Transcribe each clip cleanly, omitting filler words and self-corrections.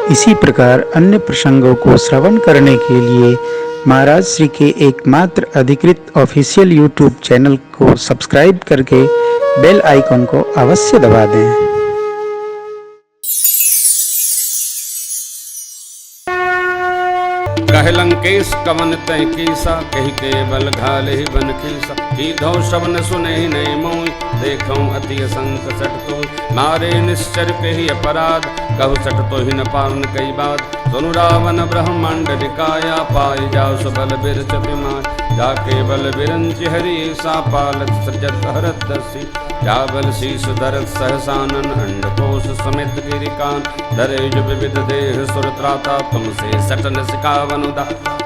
इसी प्रकार अन्य प्रसंगों को श्रवण करने के लिए महाराज श्री के एकमात्र अधिकृत ऑफिशियल यूट्यूब चैनल को सब्सक्राइब करके बेल आइकन को अवश्य दबा दें। कह लंकेश कवन तय कीसा, कही केवल घाले बन खीसा। की धो शब्द सुने नहीं मोई, देखूं अति असंख सट तो। मारे निश्चर पे ही अपराध, कहु सट तो ही न पावन कई बात। सुनु रावण ब्रह्मांड निकाया, पाई जाओ सबल बिरच विमान। जाके बल बिरंच हरि सा, पालत सृजत हरत दसी। जाबल शीस धरत सहसानन, अंडकोश समेत गिरिकान। दरेज विविध देह सुर त्राता, तुमसे सटन सिकावन।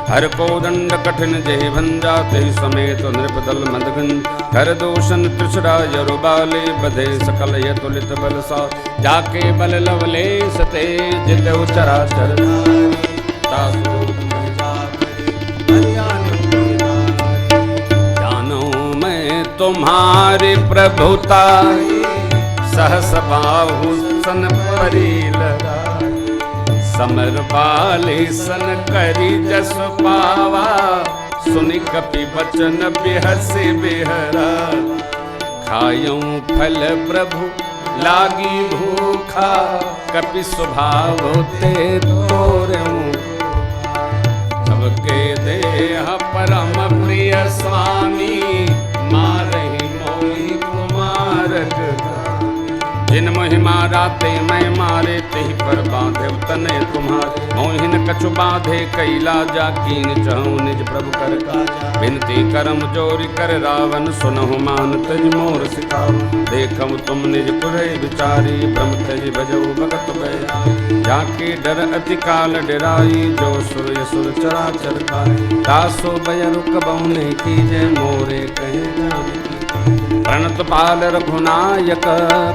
हर को दंड कठिन जय भंजा, तेहि समेत नृपदल मदगन। हर दूषण त्रिशरा यरुबाले, बधे सकल यतुलित बल सा। जाके बल लवले सते, जित चराचर जानो मैं तुम्हारी प्रभुता, सहस बाहु सन परी लगा। समर बाली सन करी जस पावा, सुनि कपि बचन बिहसी बिहरा। खायूं फल प्रभु लागी भूखा, कपि स्वभाव ते तोरूं। सबके देह परम प्रिय स्वामी, मारहि मोहि कुमारक। जिन मोहि मारा ते मैं मारे, तेहि पर बांधे तने तुम्हारे। मोहिन कछु बांधे कैला, जाकीन चहु निज प्रभु कर काजा। बिनती करम जोरि कर रावण, सुनहु मान तज मोर सिखाओ। देखम तुम निज पुरै विचारी, ब्रह्म तज भजऊ भगत भया। जाके डर अति काल डराई, जो सुर यसुर चराचर खाए। दासो भय रुक बहुने कीजे, मोरे कहे जान। प्रणत पाल रघुनायक,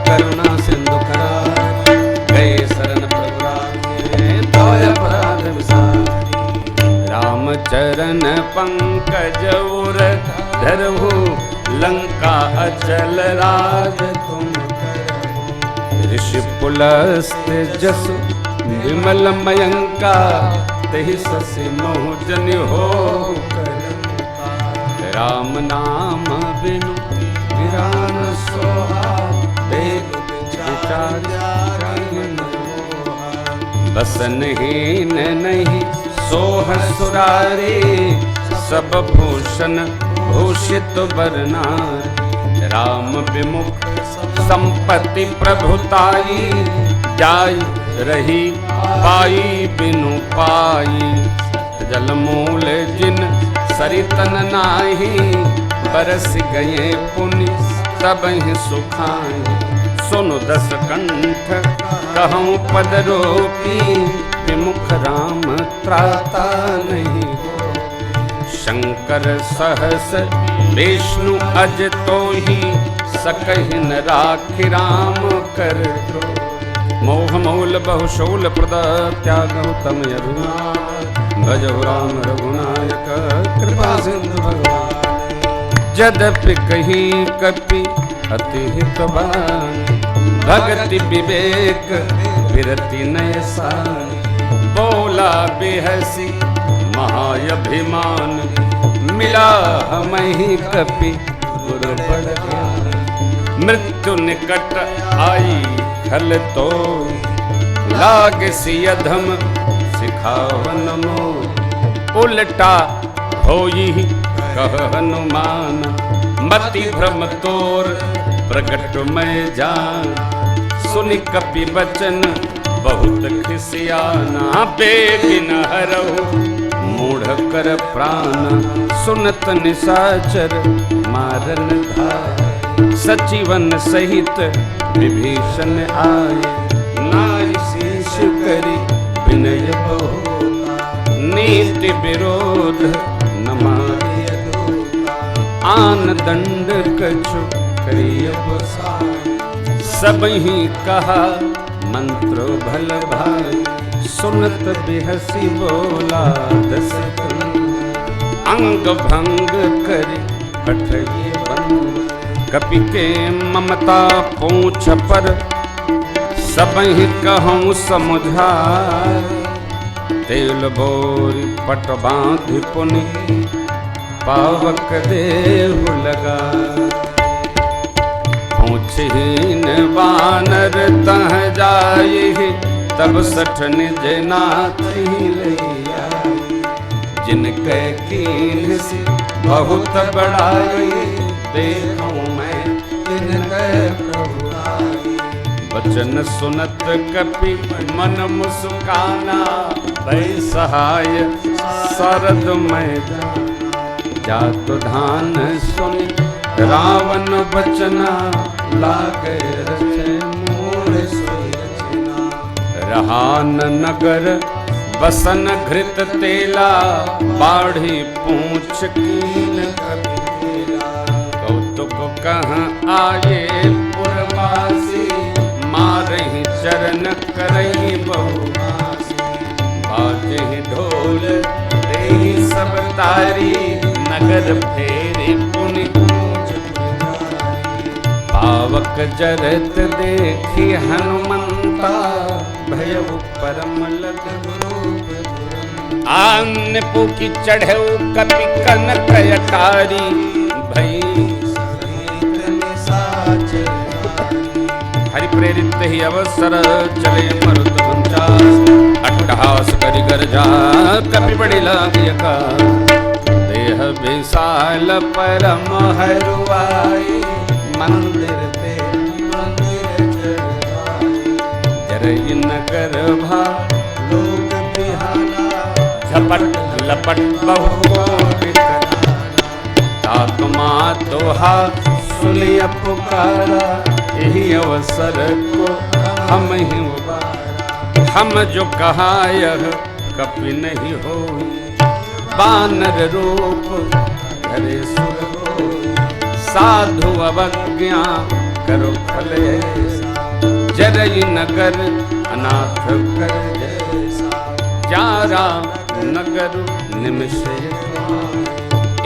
करुणा सिंधु करार। गए शरण प्रभु राखे, तोय अपराध विसारी। राम चरण पंकज उर धरहु, लंका अचल राज तुम करहु। ऋषि पुलस्त जस विमल मयंका, तेहि ससि महु जनि हो करहु। राम नाम बिनु गिरान सोहा, देख विचार बसनहीन नहीं सोह सुरारे। सब भूषण भूषित बरनार, राम विमुख संपत्ति प्रभुताई। जाय रही पाई बिनु पाई, जल मूल जिन सरितन नाही। बरस गए पुनि तबहि सुखाए, सुनु दस कंठ कहूँ पद रोपी। विमुख राम त्राता नहीं, शंकर सहस विष्णु अज तो ही। सकहि न राखि राम कर द्रोह। मोह मूल बहुशूल प्रद, त्यागहु तम यदुनाथ। भजहु राम रघुनायक, कृपा सिंधु भगवान। यद्यपि कही कपि अति हितवान, भगति विवेक विरति नय सान। बोला बेहसी महाअभिमान, मिला हमहि कपि गुरु बड़ ज्ञान। मृत्यु निकट आई खल तो, लाग सियधम सिखावन मोह। उल्टा होई कह हनुमान, मति भ्रम तोर प्रगट मैं जान। सुनि कपि बचन बहुत खिसियाना, बेबिन हरहु मूढ़ कर प्राण। सुनत निशाचर मारन धाय, सचिवन सहित विभीषण आए। नारी शीश करी विनय बहु, नीति विरोध न मारिय। आन दंड कछु करिय बसाई, सबहि कहा मंत्र भल भाई। सुनत बिहसी बोला दस अंग भंग करि पठिए बंद। कपि के ममता पूछ पर सबहि कहूँ समझाए, तेल बोरी पट बांधि पुनि पावक देहु लगा। पूछहीन बानर तह जाई, तब सठ निज नाथ लैया। जिनके कीन से बहुत बड़ाई, देखूं मैं जिनके प्रभु आई। वचन सुनत कपि मन मुस्काना, भय सहाय शरद में जात धान सुनि रावण बचना। लागे रचे मोर सोई रचना, रहान नगर बसन घृत तेला। बाढ़ी पूछ कीन कपिला, कौतुक कहाँ आये पुरवासी। मारहि चरण करहि बहुआसी, बाजहि ढोल देहि सब तारी। नगर फेरि पुनि कूच पुजारी, पावक जरत देखी हनुमंता। भयउ परम लघु आन पुकी चढ़ऊ कपि कनक अटारी। भई हरि प्रेरित ही अवसर चले मरुत पंचास। अट्टहास करि गर्जा कपि बड़ी लागियका। देह विशाल परम हरुआई, मंदिर पे मंदिर चढ़ाई। जरई नगर भा लोक बिहाना, झपट लपट बहु तात्मा तोहा सुनिय पुकारा। यही अवसर को हम ही उबारा। हम जो कहा यह कपि नहीं हो, बानर रूप धरे सुर हो। साधु अवज्ञा करो फले, जरई नगर अनाथ कर जैसा। चारा नगर निमिष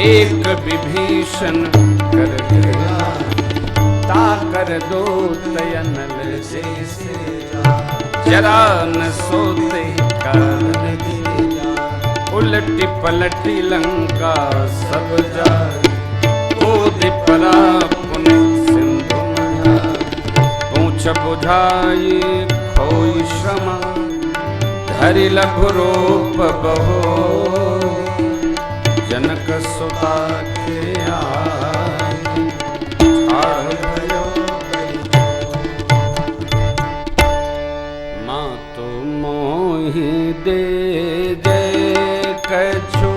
एक विभीषण कर गया। ताकर दो तयनल से जरा न सोते कारण। उलटी पलटी लंका सब जाए, परा पुनि सिंधु मझा। पूछ बुझाई खोई श्रम, धरि लघु रूप बहो। जनक सुता के आई, ठाड़ भयो माँ तो मोहि दे जय कछु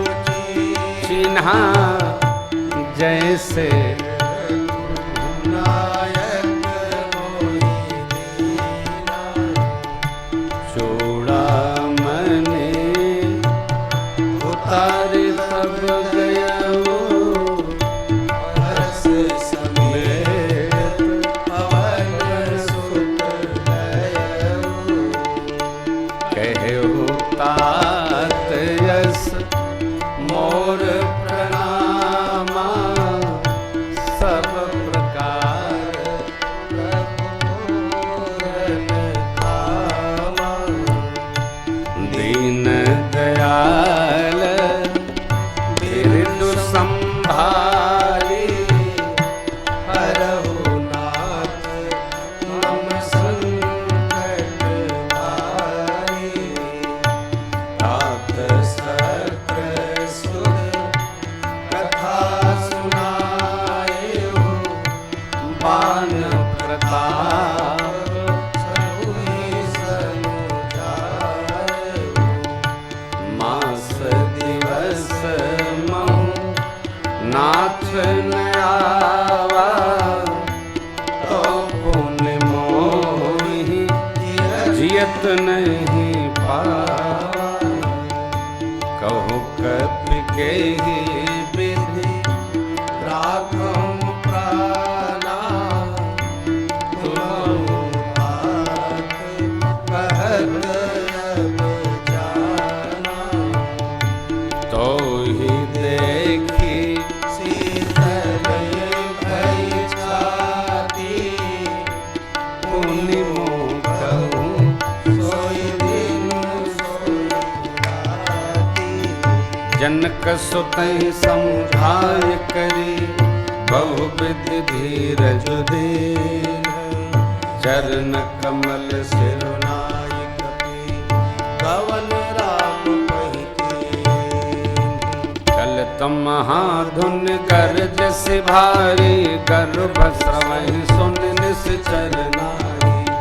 चिन्हा। जैसे नायक चूड़ा मने उतारे तब गया। हर्ष समेत पवन सुत कहु तात यस मोर प्रणामा। सब प्रकार दीन दयाल बिरदु संभाली। हरहु नाथ मम संकट भारी। तात सत्र सुर कथा सुनाएहु। बान प्रताप सहुई समुझाएहु। मास दिवस महु नाथ न आवा। तो पुण्य मोहि जियत नहीं पावा। कहु कपि केहि विधि राखहुं प्राणा। तुमहु बात कहत अब जाना। तो ही देखी शीतल भई छाती। पुनि मोह जनक सुतहि समुझाय करी बहुविध धीरज दीन चरण कमल सिरुनाय कपि कवन राम कहि कीन चलत महाधुन गरज से भारी गर्भ स्रवहि सुन निश्चर नारी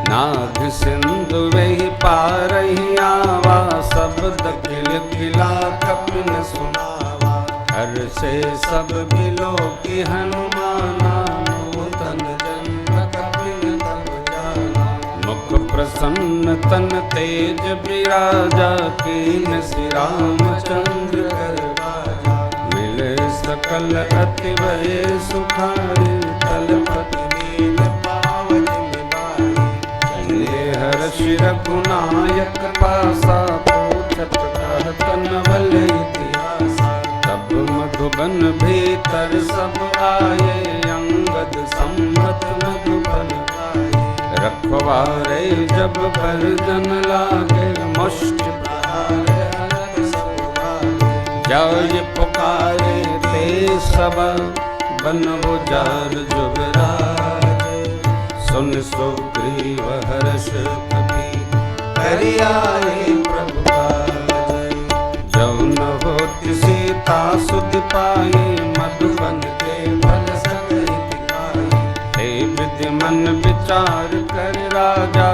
नाग सिंधु वही पारहि आवा शब्द खिल खिला कपिन सुनावा हर से सब बिलो की हनुमाना नूतन जन्म कपिन तब जाना मुख प्रसन्न तन तेज विराजा कीन श्री रामचंद्र कर राजा मिले सकल अति भय सुखारी तलपति नील पावन हर्षि रघुनायक पासा पूछत कहत नवल इतिहासा तब मधुबन भीतर सब आए अंगद संमत मधुबन आए रखवारे जब भरजन लागे मुष्ट प्रहार जय पुकारे ते सब बन उजार जुगराज सुन सुग्रीव हर्ष कपि करि आए प्रभु काज जौ न होति सीता सुध पाई मधुबन के फल सहित खाई हे विधि मन विचार कर राजा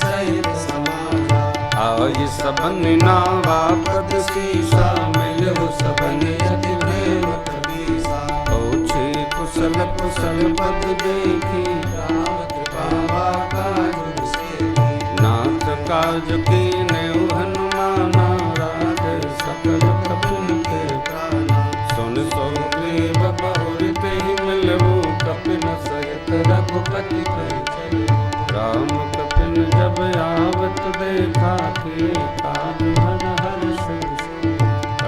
सहित समाजा आई सबन नावा पद सीसा मिलहु सबन अति प्रेम कबीसा पूछे कुशल कुशल पद देखी राम कृपा काज सेठी नाथ काज कीन्हे हनुमाना राखे सकल कपिन के प्राणा सुन सुग्रीव बहुरि तेहि मिलहु कपिन सहित रघुपति कहि चले राम कपिन जब आवत देखा के काज मन हर्ष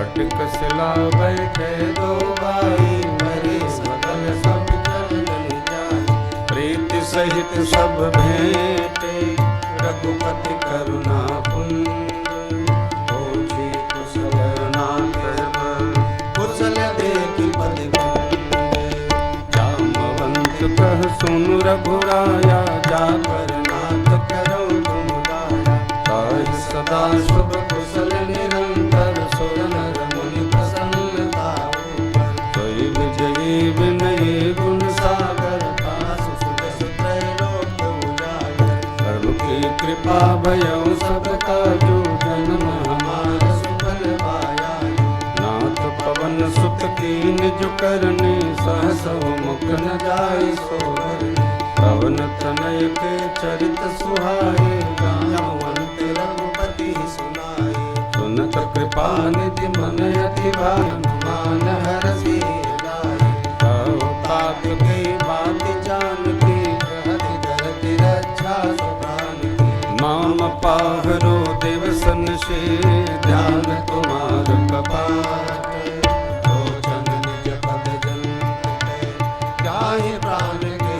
अटक सिला बैठे दो भाई मरे सकल सब चलन जाय प्रीति सहित सब भेंटे रघुपति करुणा पुंज पूछी कुशल नाथ कुशल देखि पति कुंज जामवंत कह सुनु रघुराया जाकर नाथ करो तुम दाया ताहि सदा शुभ कुशल निरंतर सुर नर मुनि प्रसन्नता सोई विजयी विनयी गुण सागर पास सुजस त्रैलोक उजागर प्रभु की कृपा भयउ सब काजू जन्म हमार सुफल पाया नाथ पवन सुत कीन जो करने सहसो मुख न जाय सोहर पवन तनय के चरित सुहाए गावंत रघुपति सुनाए सुनत कृपा निधि मन अति भानुमान हरषि लाए कहो तात की बात जान की कहति धरति रक्षा सुप्रान की माम पाहरो दिवसन से ध्यान तुम्हार कपाट भोजन निज पद जंत गाहि प्राण की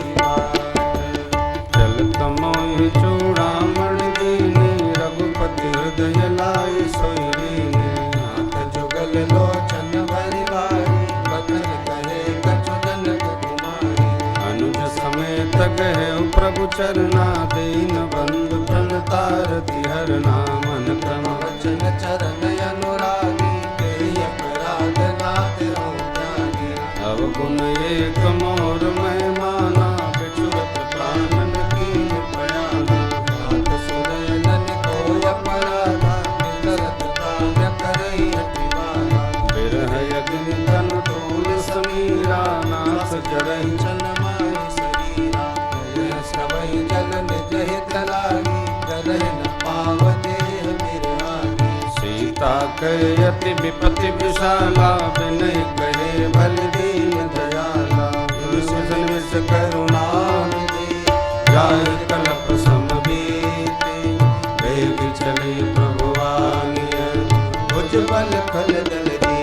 चलत मोहि चूड़ामण दीने रघुपति हृदय लाय सोई लीने नाथ जुगल लोचन भरि भारी बचन कहे कछु जनक कुमारी अनुज समेत गए प्रभु चरना दीन बंधु प्रणतारति हरना मन क्रम वचन चरण अनुरागी तेहि अपराध नाथ हूँ त्यागी अवगुण एक मोर मैं माना बिछुरत प्राणन कीन पयाना नाथ सुरयनन को अपराधा निकरत प्राण करई अति बाधा बिरह अग्नि तन तूल समीरा नाथ जरहि चन माय शरीरा गए सबहि जल निज हित लागी गरहि न पाव देह बिरहागी सीता कहे अति विपति विशाला विनय कहे भल दीन दयाला विषन विष करुणा निधि जाहि कलप समबीते वेग चले प्रभु आनिय भुज बल खल दल दी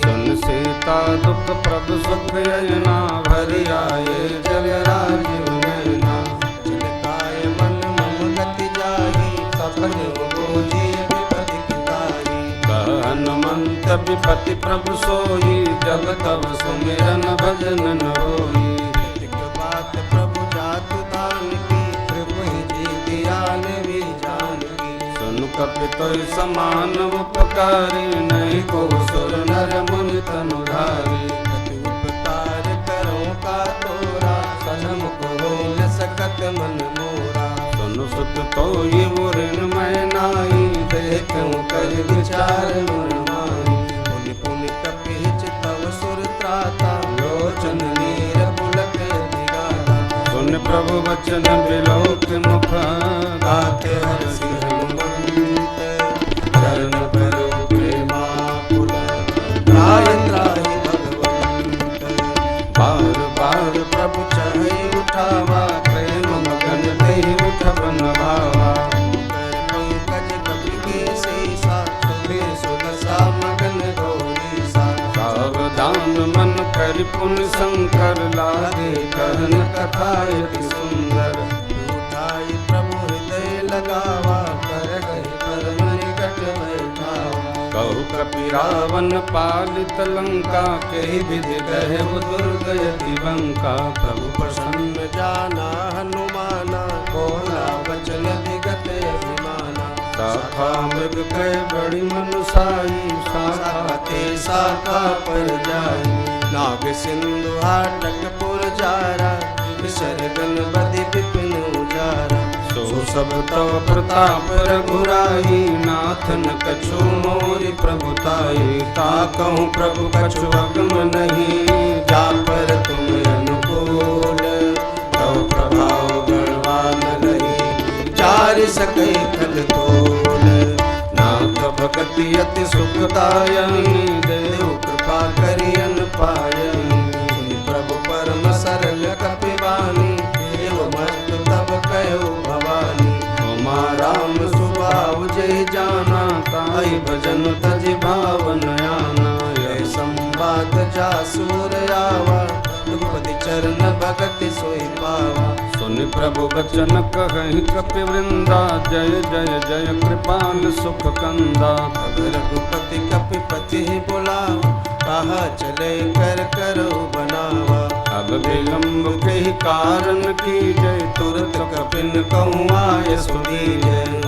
सुन सीता दुख प्रभु सुख यजना भरि आए जल राजीव नयना चिलकाय मन मम गति जाहि सफल बोझि विपति किताई कपिपति प्रभु सोई, जब तब सुमिरन भजन न होई। एक बात प्रभु जातु दान की, त्रिभुवन जी दियान भी जान की। सुन कपितोय समान उपकारी, नहीं को सुर नर मुनि तनुधारी। कति उपकार करो का तोरा, सन्मुख हो न सकत मन मोरा। सुन सुत तो ये ऋण मैं नाई, देखूं कर विचार मन माई। पुनि पुनि कपिच तव सुर त्राता, लोचन नीर पुलक दिगाता। सुन प्रभु वचन बिलोक मुख, गाते हरषि हनुमंत, चरण करो प्रेमाकुल, त्राहि त्राहि भगवंत। बार बार प्रभु चढ़ई उठावा, प्रेम मगन देहि उठबन भावा। कर पंकज कपि केसीसा, सुबे सुदशा मगन गौरीसा। सावधान मन कर पुण्य शंकर, लागे कहन कथा अति सुंदर। उठाई प्रभु हृदय लगावा, कर गए परम निकट बैठावा। कहु कपि रावण पालित लंका, कहि विधि गहे दुर्गयति बंका। प्रभु प्रसन्न जाना हनुमाना, बोला वचन विगत अभिमाना। शाखा मृग कह बड़ी मनुसाई, शाखा ते शाखा पर जाई। नाग सिंधु हाटक पुर जारा, विसर्गन बदि विपिन उजारा। सो सब तव प्रताप रघुराई, नाथन कछु मोरि प्रभुताई। ताकहु प्रभु कछु अगम नहीं, जा पर तुम अनुकूल। तव प्रभाव बलवान रही, चारि सकै खल तोल। नाथ भगति अति सुखदायनी, देव कृपा करियन पायनि। मुनि प्रभु परम सरल कपिवानी, देव मस्त तब कयो भवानी। उमा राम स्वभाव जय जाना, ताई भजन तज भावन आना। यह संवाद जासूर आवा, रघुपति चरण भगति सोई पावा। सुन प्रभु बचन कहहि कपि वृंदा, जय जय जय कृपाल सुख कंदा। अब रघुपति कपिपति बुलावा, कहा चले कर करो बनावा। अब विलम्ब के कारण की जय, तुरत कपिन कहूँ आय सुदीजय।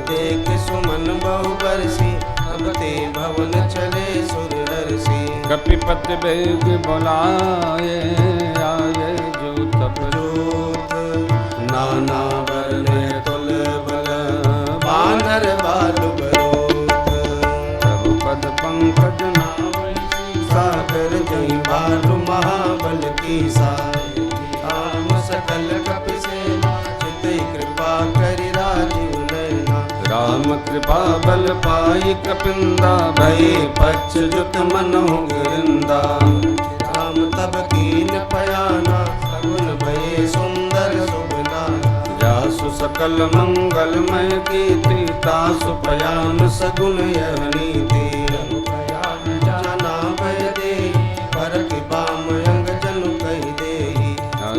देख सुमन बहु बरसी, अब ते भवन चले सुर हरसी। कपिपति बेग बुलाए, आये जो तप रूप नाना वर्ण तुल बल, बानर बालु बरोत। प्रभु पद पंकज नावै सागर जई बालु महाबल की साई। राम सकल कपि सेना, चितई कृपा करि राजीव नयना। राम कृपा बल पाई कपिंदा, भय पक्ष जुत मनो गिरिंदा। राम तब कीन पयाना, सगुन भये सुंदर सुबना। जासु सकल मंगलमय कीर्ति, तासु पयान सगुन यह नीति। जाना भय देहि, पर कृपा मयंग जनु कहि देहि।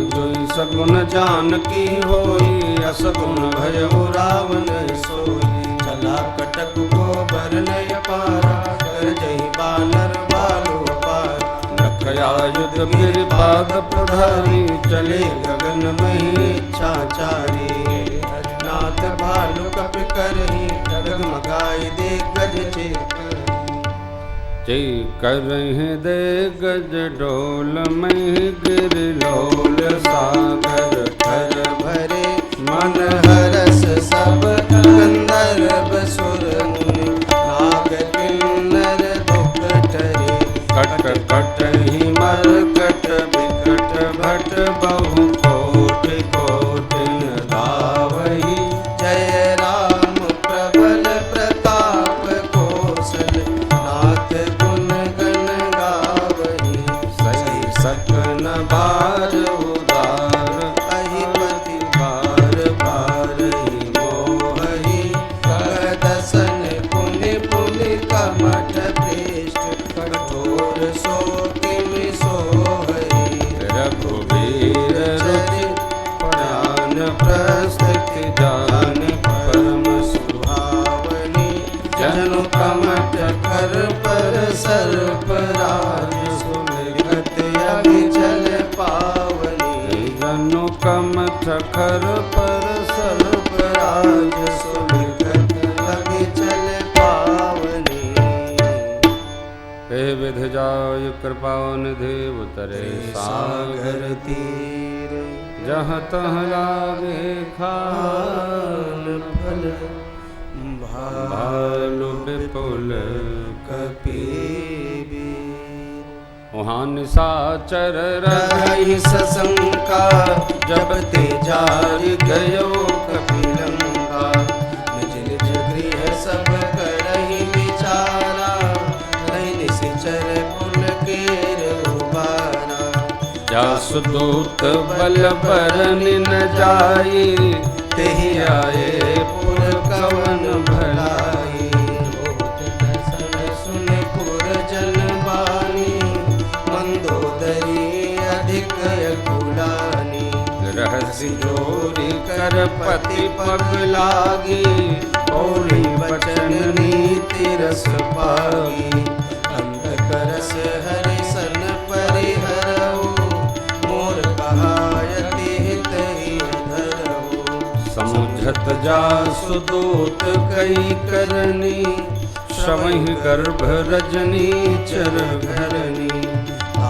जोई सगुन जानकी होई, असगुन भय रावण सोई। चला कटक को बरनय पारा, कर जहि बानर बालु अपार। लखया युद्ध फिर पाद प्रधारी, चले गगन मही इच्छाचारी। नाथ भालु कपि करहि, डगमगाई दे गज चेत। जय करहि दे गज डोल, महि गिर लोल सागर। हर भरे मन हरस सब, गंधर्व सुर मुनि नाग किन्नर दुख टरे। कट कट ही मरकट, बिकट भट बहु कोटि कोटिन धावहि। जय राम प्रबल प्रताप कौशल, नाथ गुण गण गावहि। सही सकन बार उदार, अहिपति बार बार। सर्पराज सुमिरत अभिचल पावनी जनु कमठ खर पर सर्पराज सुमिरत अभिचल पावनी हे विध जाय कृपा निधि उतरे सागर सागर तीर जहाँ तह लागे खाल फल भालु विपुल कपीबी वहाँ निशाचर रही सशंका जब ते जार गयो कपिलंका निज निज गृह सब करहि विचारा नहीं निशिचर कुल केर उबारा जासु दूत बल बरन न जाई तेहि आए पुर कवन भलाई होत दर्शन सुन पुर जन बानी मंदोदरी अधिक अकुलानी रहस्य जोरी कर पति पग लागी बोली बचन नीति रस पागी अंत करस हरि सन परिहरऊ मोर कहायति हित ही धरऊ समुझत जासु दूत कई करनी श्रवहि गर्भ रजनी चर घरनी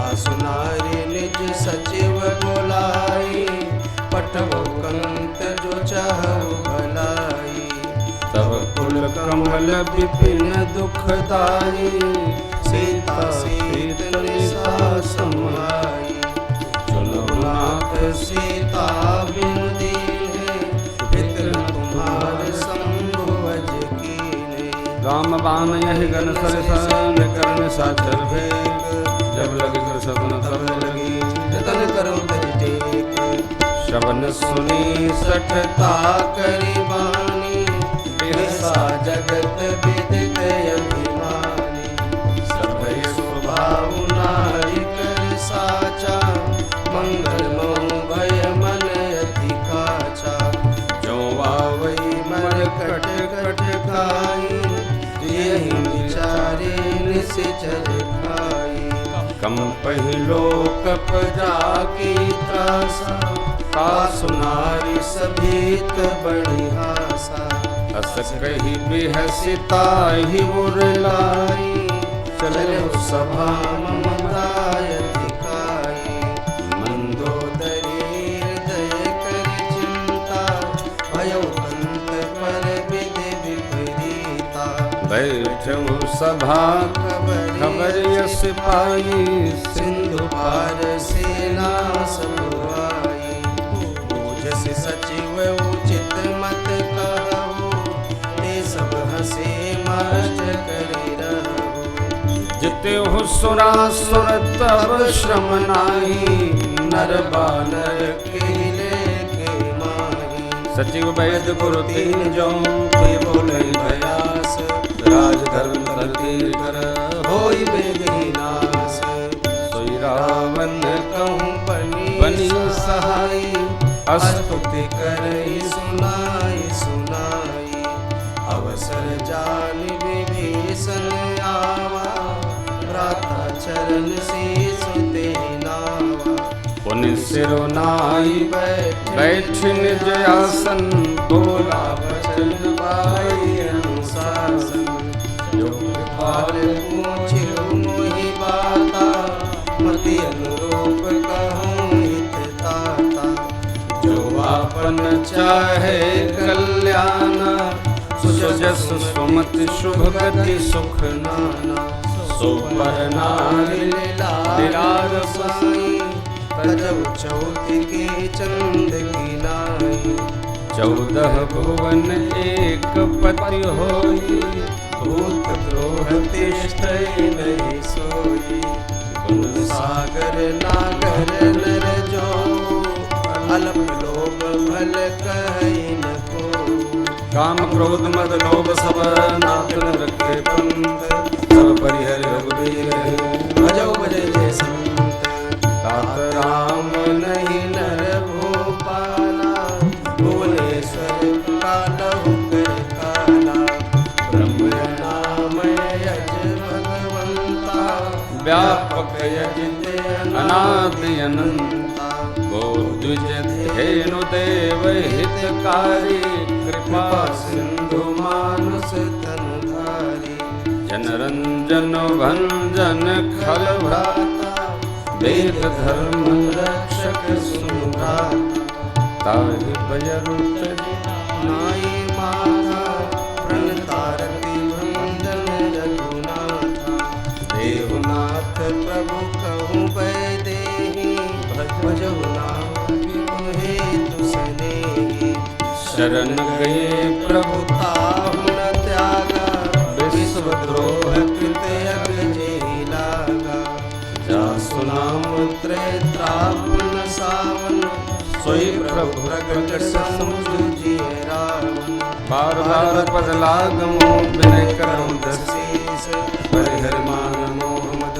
आसुनारी निज सचिव बोलाई पटवो कंत जो चाहु भलाई तब कुल कमल विपिन दुखदाई सीता सीत निशा समाई चलो नाथ सीता बिन दीने पितर तुम्हार शंभु अज कीने राम बाण यही गण सरसन कर्ण साचर भेग जब लगे कर सपन तब लगी जतन करो तज टेक श्रवण सुनी सठता करी बानी बिरसा जगत विदित अभिमानी सभय स्वभाव नारी कर साचा मंगल मऊ भय मन अति काचा जो आवई मन कट कट खाई यही विचारे निशिचर खाई कम पहिलो कप जाकी त्रासा का सुनारी सभीत बड़ी आशा अस कही बिहसिता ही उरलाई चलो सभा ममताय दिखाई मंदोदरी हृदय कर चिंता भयो कंत पर विधि विपरीता बैठऊ सभा खबर यस पाई सिंधु पार सेना समुआई पूजस सचिव उचित मत कहु ते सब हसे माष्ट करे रहु जिते हो सुरा सुर तब श्रम नाही नर बानर केले के माही सचिव वैद गुरु तीन जो कोई बोले भयास राज धर्म तीर कर होई बेगी नाश सोई रावण कहूँ बनी बनी सहाई स्तुति करई सुनाई सुनाई अवसर जान विभीषण आवा भ्राता चरण शीस ते नावा पुनि सिरो नाई बैठ निज आसन बोला वचन पाई अनुशासन जो कृपाल पूछियो मोहि बाता मति अनुरूप कहूँ हित ताता जो आपन चाहे कल्याण सुजस सुमति शुभ गति सुख नाना सो पर नारी लीलार साई तजब चौथी के चंद की नाई 14 भुवन एक पति होई भूत द्रोह तिष्ठै नहीं सोई गुण सागर नागर नर जो अल्प लोभ भल कहि न को काम क्रोध मद लोभ सब नाथ न रखे पंथ सब परिहर रघुबीर भजो भजे जय संत तात राम नहीं नर भूपाला भुवनेश्वर कालहु कर काला ब्रह्म नाम यज भगवंता व्यापक यजित अनादि अनंता द्विज धेनु देव हितकारी कृपा सिंधु मानस तनधारी जनरंजन भंजन खल भ्राता वेद धर्म रक्षक सुभ्राता ताहि बयरुच नाई माता प्रणतारति भंजन रघुनाथा देवनाथ प्रभु कहूँ वैदेही भजहु नाम हेतु स्नेही शरण गए प्रभु ताहु न त्यागा विश्वद्रोह कृत अग्नि लागा जासु नाम त्रैत्रापन सावन सोई प्रभु प्रगट समुझिए रावण बार बार पद लागमो विनय करम दशीस परिहर मान मोह मद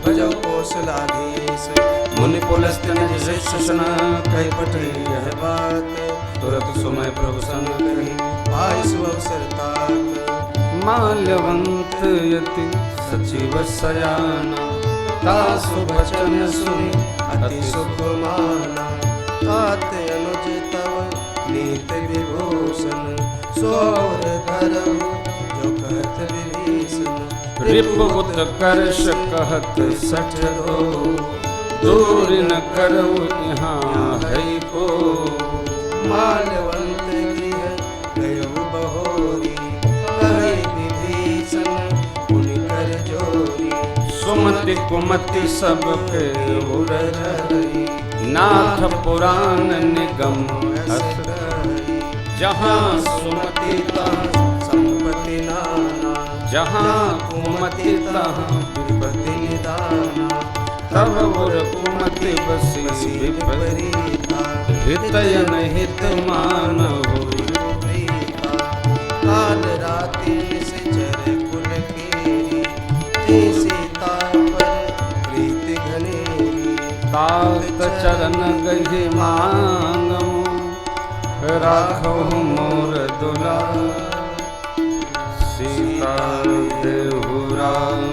भजो कौशलाधीश मुनि पुलस्त निज शिष्य कह पठे यह बात तुरत सुमय प्रभु संग कही भाई सुअवसर तात माल्यवंत यति सचिव सयाना तासु बचन सुनि अति सुख माना तात अनुज तव नीत विभूषण सोर धरहु जो कहत विभीषण रिपुत कर्ष कहत सठ दो दूर न करो यहाँ है को माल्यवंत गृह गयो बहोरी कहे विभीषण मुनि कर जोरी सुमति कुमति सब पे उरधरी नाथ पुराण निगम हस हरि जहाँ सुमति तहाँ संपत्ति नाना जहाँ कुमति तहाँ विपत्ति निदाना तब उर कुमति बसी विपरीता हितयन हित मानव प्रीता काल राति निश्चर कुल केरी ते सीता पर प्रीति घनेरी तात चरण गहि मांगमु राखो मोर दुलार सीता देहु राम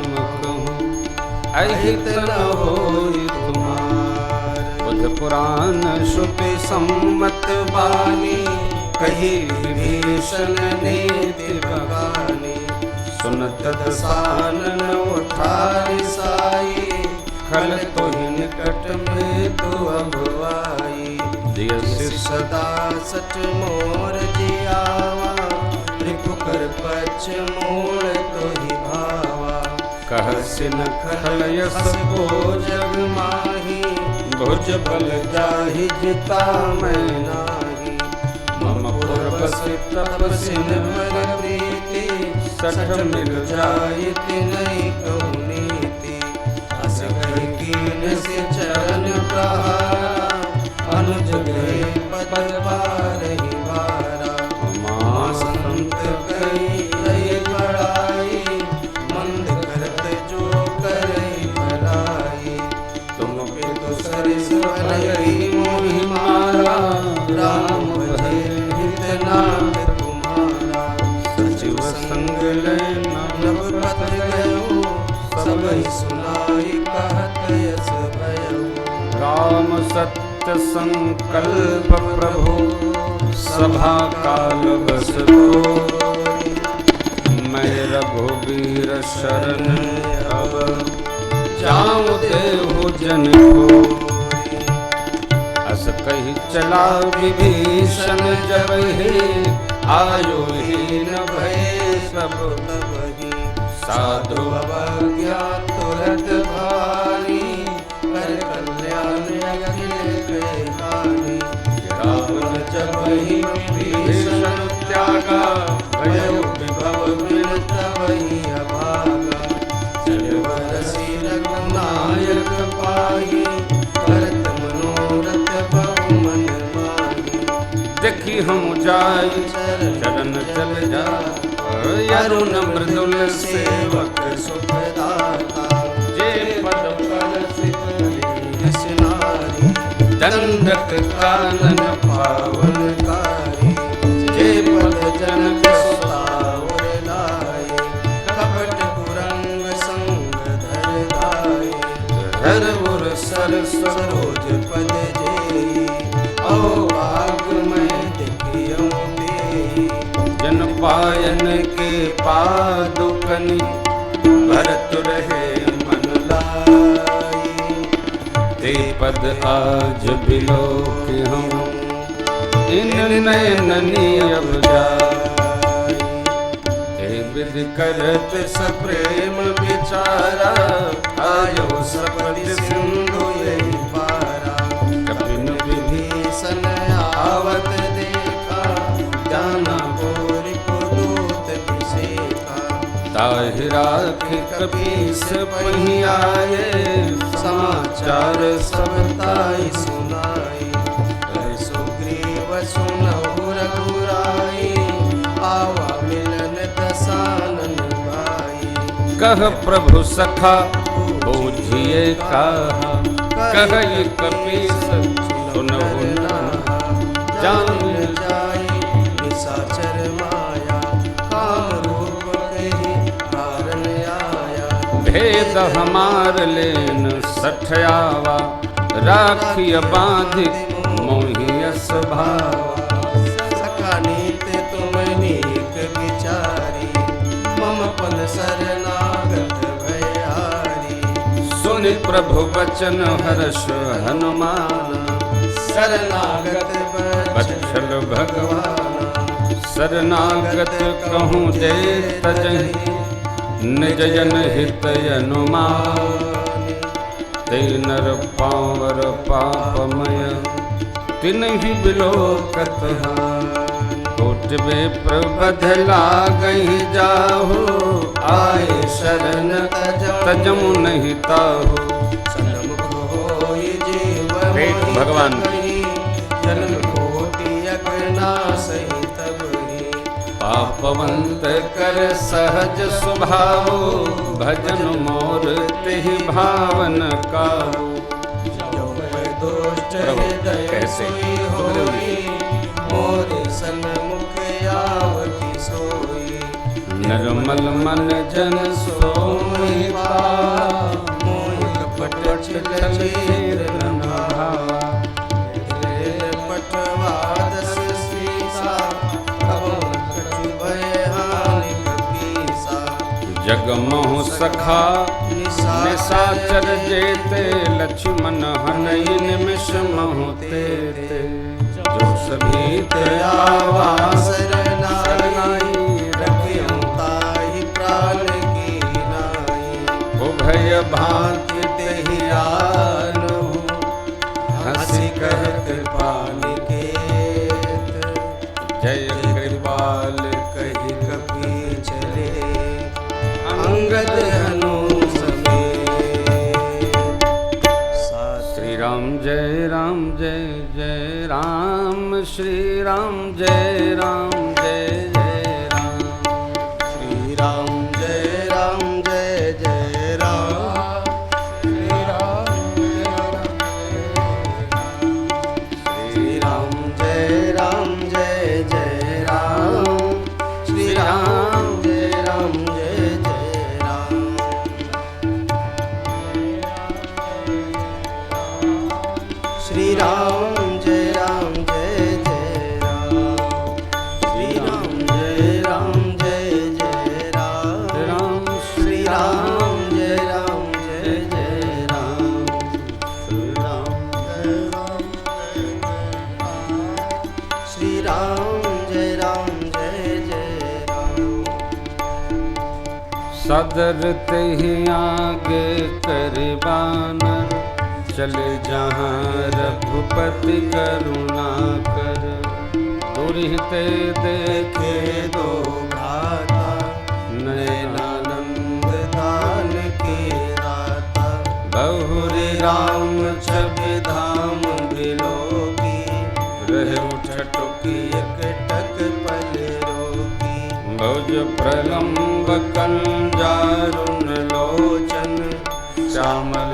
कहूँ अहित न होई तुम्हार बुध पुराण श्रुति सम्मत बानी कही विभीषण नीति बगानी सुनत दसानन उठारी साई खल तो ही निकट में तू अगुवाई दियसि सदा सच मोर जियावा रिपुकर पक्ष मूल तो ही भावा कहसि न खल यस को जग माही भुज बल जाहि जिता मैं नाही मम पुर बसि तपसिन पर प्रीति सठ मिल जायति नहीं कहूँ नीति अस कहि कीन से चरण प्रहारा अनुज गए पद बारहि बारा माँ संत कही रही बड़ाई मंद करत जो करई भलाई तुम पे तो सरिस भलई मोहि मारा राम भजे हित नाम तुम्हारा सचिव संग लय नभ पथ गयो सबहि सुनाई कहत यस भयो राम सत्य संकल्प प्रभु सभा काल बस तो मैं रघुबीर शरण अब जाऊं देहु जन को अस कही चला विभीषण जब ही आयु हीन भय सब तबहि साधु अवज्ञा तुरत भारी कर कल्याण अखिल के हानि रावण जब ही विभीषण त्यागा भयो विभव बिन तबहि अभागा चल बरसी रघुनायक पाहि करत मनोरथ बहु मन माहि देखी हम जाय चरण चल जा अरुण मृदुल सेवक सुखदाता जे पद परसित हस नारी दंडक कानन पावनकारी जे पद जनक सुतावर लाए कपट कुरंग संग धर गाए जन पायन के पादुकनि भरत रहे मन लाई। ते पद आज बिलोक हम इन नयननि अब जाई। हे विधि करत सप्रेम विचारा आयो सपति सिंधु यही पारा। कपिन विभीषण आवत देखा जाना गोरी पुदूत विषेखा। ताहि राखि कपीस पहि आए समाचार सब ताई सुनाई। कह सुग्रीव सुनहु रघुराई आवा मिलन दसानन भाई। कह प्रभु सखा बूझिए कहा कह कपीस सुनहु नाहा। जान जाई निशाचर माया काम रूप कही कारण आया। भेद हमार लेन सठयावा राखिय बांधि मोहियस भावा। सखा नीत तुम नीक विचारी मम पन शरणागत भयारी। सुनि प्रभु वचन हर्ष हनुमान शरणागत बत्सल भगवान। शरणागत कहूँ दे तजहि निज जन हित अनुमान। ते नर पावर पापमय तिन्हि बिलोकत हानि। कोटि विप्र बध लागहि जाहु आए शरण तजमु नहीं ताहु। सन्मुख होई जीवन भगवान जन्म कोटि अगनासहि तबहि। पापवंत कर सहज स्वभाव भजन मोर तेहि भावन काहू। दुष्ट हृदय सोई होई मोर सन्मुख आवति सोई। निर्मल मन जन सोई पावा मोहि कपट छल छेद न भावा। पटवा दस सीसा कबहुँ कछु भय हानि कपीसा। जगमोह सखा निशाचर जेते लक्ष्मण हनई निमिष महु तेते। जो सभी आवा शरणाई रखियो ताहि प्राण की नाई। उभय भांति तेहि आनहु हंसी कह कृपाल केत। जय कृपाल कहि कपि चले अंगद हनु जय राम श्री राम जय राम जय जय राम। श्री राम जय जय राम। श्री राम जय जय राम। श्री राम जय जय राम। श्री राम जय जय राम। श्री राम जय जय राम। श्री राम जय जय राम। श्री राम श्री राम जय जय राम। सदर तेहि आगे करि बानर चले जहाँ रघुपति करुणा कर। दुरिते देखे दो भ्राता नयनानंद दान के दाता। बहुरी राम छवि धाम बिलोकी रहे उठटुकी एकटक पल रोकी। भुज प्रलम्ब कंजारुन लोचन श्यामल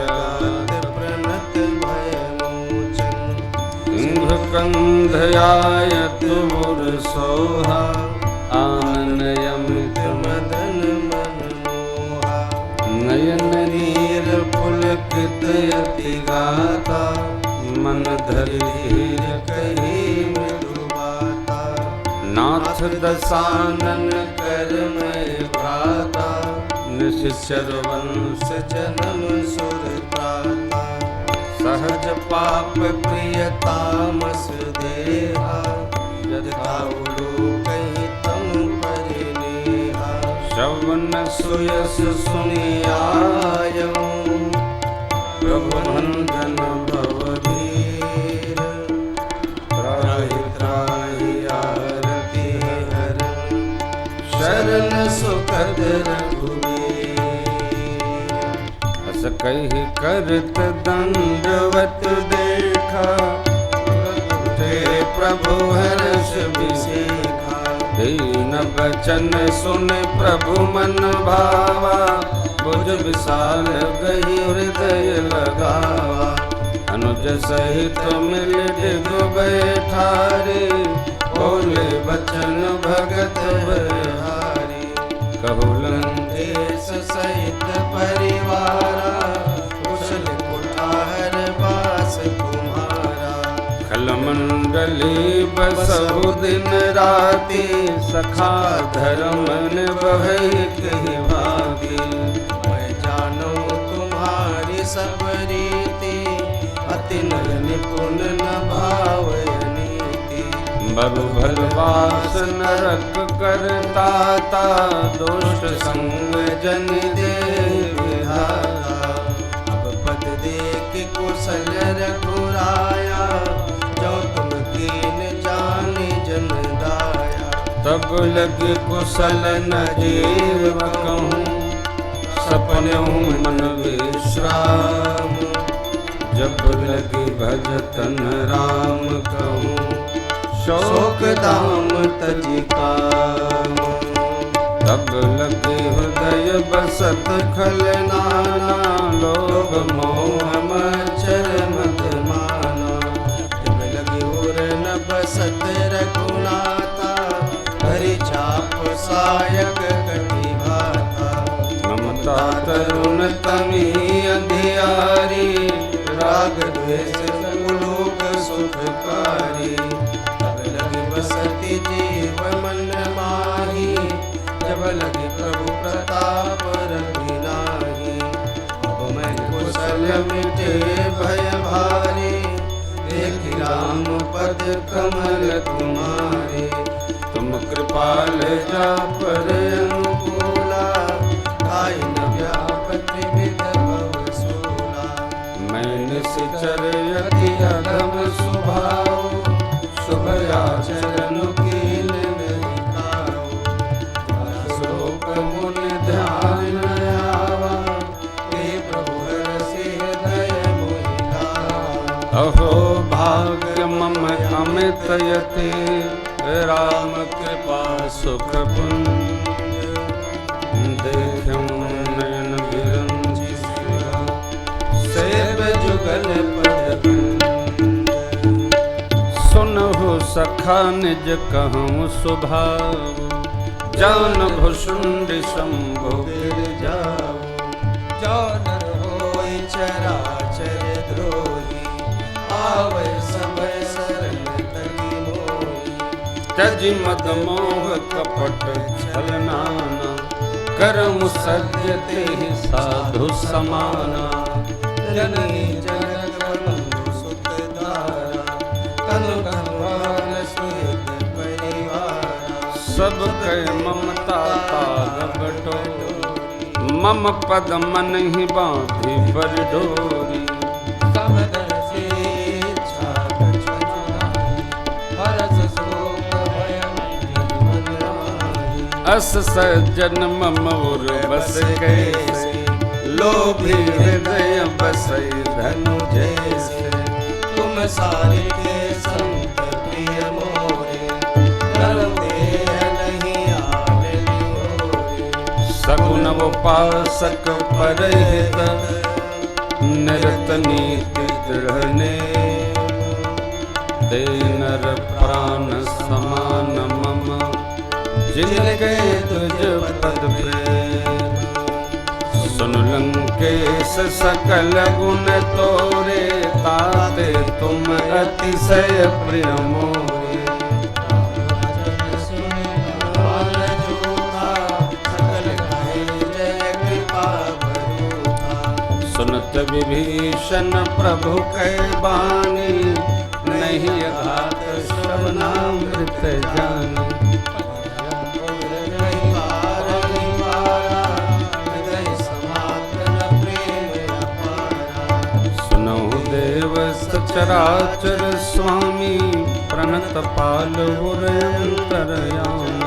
कंधयायत मुर सोहा आनयमित मदन मन मोहा। नयन नीर पुलकित यति गाता मन धरि धीर कही मृदु बाता। नाथ दसानन कर मैं भ्राता निश्चर वंश जन्म सुर त्राता सहज पाप प्रिय तामस देहा यथा कहीं तम परिनेहा श्रवण सुयस सुनियायऊं प्रभु नंदन भवधीर त्राहि त्राहि आरती हरण शरण सुखद रघुवीर अस कही करत दंडवत देखा हे प्रभु हर्ष विसेखा दीन बचन सुन प्रभु मन भावा बुझ विशाल गही हृदय लगावा अनुज सहित मिल डिग बैठारे बोले बचन भगत बहारी कहुलन देश सहित परिवारा कुशल कुठार बास कुमारा खलमंडली बसहु दिन राति सखा धर्म निभै कहि भागी मैं जानू तुम्हारी सब रीति अति निपुण न भावय नीति बरु भलवास नरक करता ता दोष संग जन दे विधाता अब पद दे कि कुशल रघुराया जो तुम कीन जाने जन दाया तब लगे कुशल न जीव कहूँ सपनों मन विश्राम जब लगे भजतन राम कहूँ शोक दाम तजि काम तब लगे हृदय बसत खल नाना लोभ मोह मचर मत माना जब लगे उर न बसत रघुनाथा हरि चाप सायक कटि भाता ममता तरुण तमी अधियारी राग द्वेष लोक सुखकारी तब लगे बसति जीव मन माही जब लगे प्रभु प्रताप रघुनाही अब मैं कुशल मिटे भय भारी देख राम पद कमल तुम्हारे तुम कृपाल जा पर अनुकूला आई न व्यापत विविध भव सूला मैं निश्चर यति अधम स्वभाव शुभ आचरण कील नहीं खाओ श्लोक मुनि ध्यान आवा हे प्रभु हरषि हृदय मोहि गावा अहो भाग्य मम अमित यति राम कृपा सुख पुंज देखूं नयन विरंचि सेव जुगल पद सुनहु सखा निज कहूँ स्वभाव जान भुषुंड शंभु गिर जाओ जौनर होई चराचर द्रोही आवै समय शरण तकी मोही त्यज मद मोह कपट छल नाना करम सत्य ते साधु समाना जननी जनक बंधु सुत धारा कनु कनुआन सुहित परिवारा सब कह ममता ताग बटोरी मम पद मन ही बांधी बर डोरी समदर से इच्छा कछुनाई हरस शोक भयं मन माही अस सज्जन मम उर बस कैसे लोभी हृदय बसै धनु जैसे तुम सारे के संत प्रिय मोरे डरते नहीं आवे निहोरे सगुन उपासक परहित निरत नीति दृढ़ने दे नर प्राण समान मम जिनके तुझ पद प्रेम सुन लंकेश सकल गुण तोरे ताते तुम अतिशय प्रिय मोरे जरत विभीषण प्रभु कै बानी, नहीं घात श्रवणामृत जानी। सुनहु देव सचराचर स्वामी, प्रणत पाल अंतरयामी।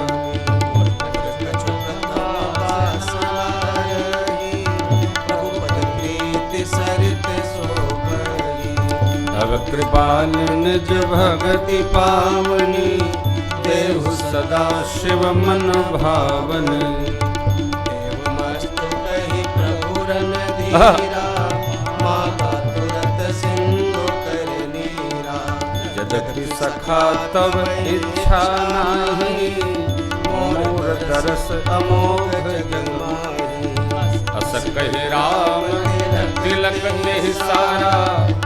भव कृपाल निज भगति पावनी, देहु सदा शिव मन भावनी। देवमस्तु कहि प्रभु रणधीरा, माता तुरत सिंधु कर नीरा। यद्यपि सखा तब इच्छा नाही, मोर दरस अमोघ जगमाही। अस कहि राम तिलक देहि सारा,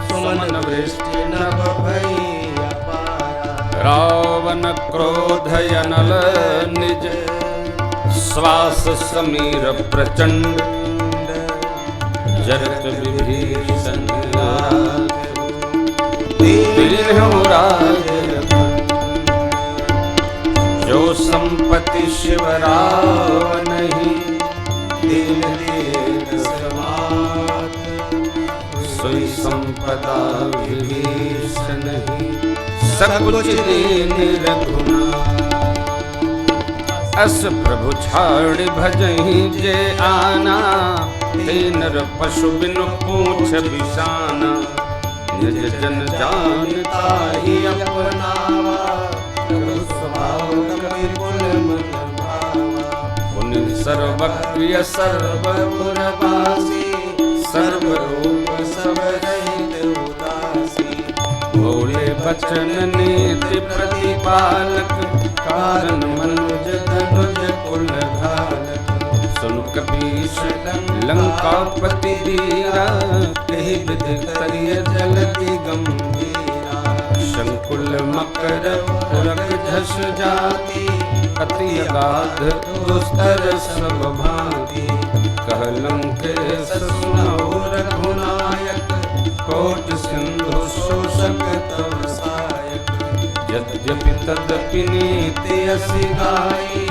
सुमन वृष्टि नभ भई अपारा। रावण क्रोध अनल निज, श्वास समीर प्रचंड। जरत विभीषण दीन्हु राज, जो संपत्ति शिव रावणहि। दीन देख समात, सोई संपदा विभीषण ही। सकुच दीन रघुनाथ, अस प्रभु छाड़ भजहि जे आना। तीनर पशु बिनु पूछ बिसाना, निज जन जानता ही अपनावा। प्रभु स्वभाव कबीर कुल मन भावा। पुनि सर्वक्रिय सर्वपुरवासी, सर्वरूप सब रहित उदासी। भोले बचन नीति प्रतिपालक, कारण मनुज धनुज कुल घालक। सुन कपीश लंकापति धीरा, कहि विधि करिय जलति गंभीरा। शंकुल मकर उरग झस जाति, अति अगाध दुस्तर सब भांति। कह लंकेश सुनहु रघुनायक, कोट सिंधु शोषक तव सायक। यद्यपि तदपि नीति असि गाई,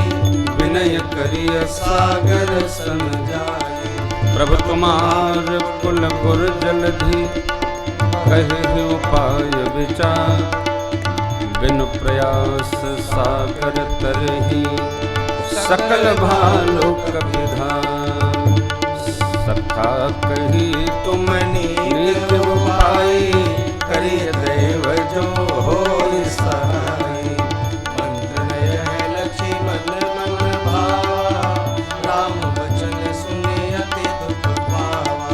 विनय करिय सागर सन जाई। प्रभु कुमार कुल गुर जलधि, कहे उपाय विचार। बिनु प्रयास सागर तरहि, सकल भालो कपिधान। सखा कही तुम नीत उपाय, करिय देव जो होई सहाय। मंत्र नय लक्ष्मण मन भावा, राम वचन सुनि अति दुख पावा।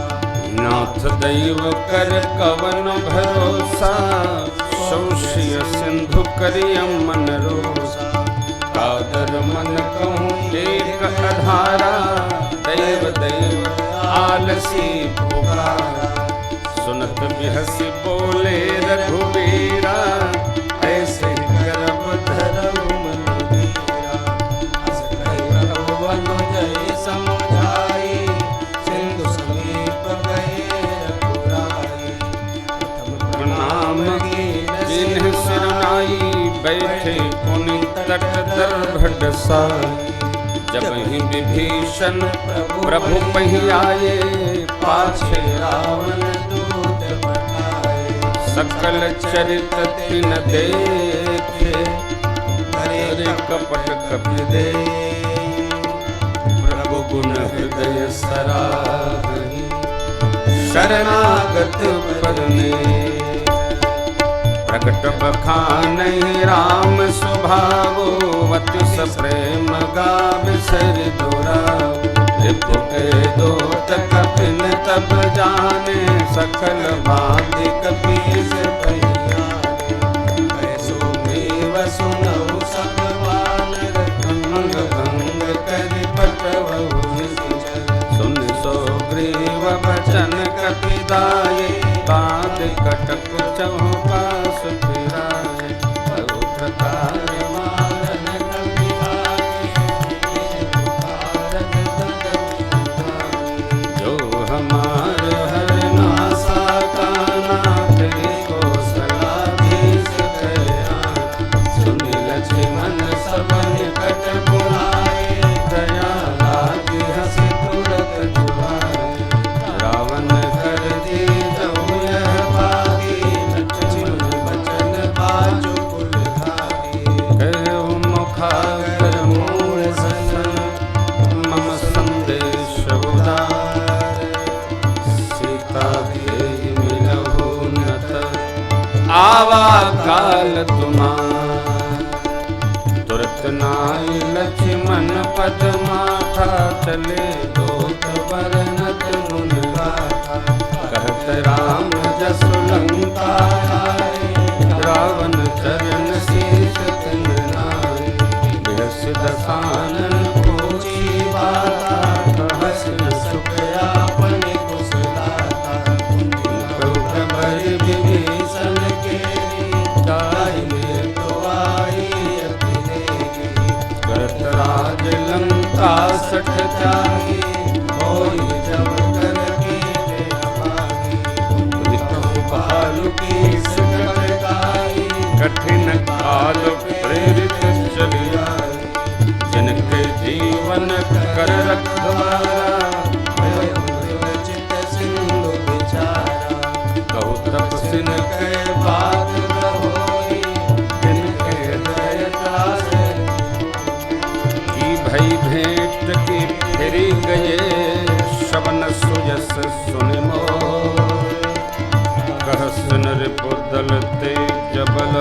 नाथ दैव कर कवन भरोसा, शोषिय सिंधु करिय मन रोसा। कादर मन कहूँ एक अधारा, दैव दैव आलसी पुकारा। सुनत बिहसी बोले रघुबीरा, ऐसे करब धरऊ मन धीरा। अस कहि प्रभु अनुजय समुझाई, सिंधु समीप गए रघुराई। प्रथम नाम जिन्ह सिरनाई, बैठे पुनि तट दर्भ साई। जब ही विभीषण प्रभु पहि आए, पाछे रावण दूत पठाए। सकल चरित तिन देखे, हरे कपट कपि दे। प्रभु गुण हृदय सराहि, शरणागत परने। प्रकट बखानहि राम स्वभावो, अति सप्रेम गावि सरि दुरावो। रिपु के दोत कपिन तब जाने, सकल बाधि कपीस पहियाने। कैसो ग्रीव सुनहु सब वानर, अंग भंग करि पटवहु निश्चर। सुन सो ग्रीव बचन कपिदाये, बाध कटक चहु पास फिराए। बहु प्रकार मारन कपिदाये, जो हमार हर काल तुम्हारा। तुरत नाई लक्ष्मण पद माथा, चले दूत बरनत मुन गाथा। कहत राम जसु लंका आए, रावण चरण शीश तिन नाई। बिहस दसानन पूछी बाता, कहस न सुख आपने कुशलाता। प्रबर विभीषण केरी, गाय में तो आई अति देरी। करत राज लंका सठ त्यागी, होई जब कर कीजे अभागी। विकहु बालु की सुगत गाई, कठिन काल प्रेरित चली आई। जिनके जीवन कर रखवारा, चित सिंधु विचारा। कहु तपसिन के बात होई, जिनके दयता से की भई भेंट की फिरी गए। शवन सुयस सुन मोर, कहस नृप दल तेज बल।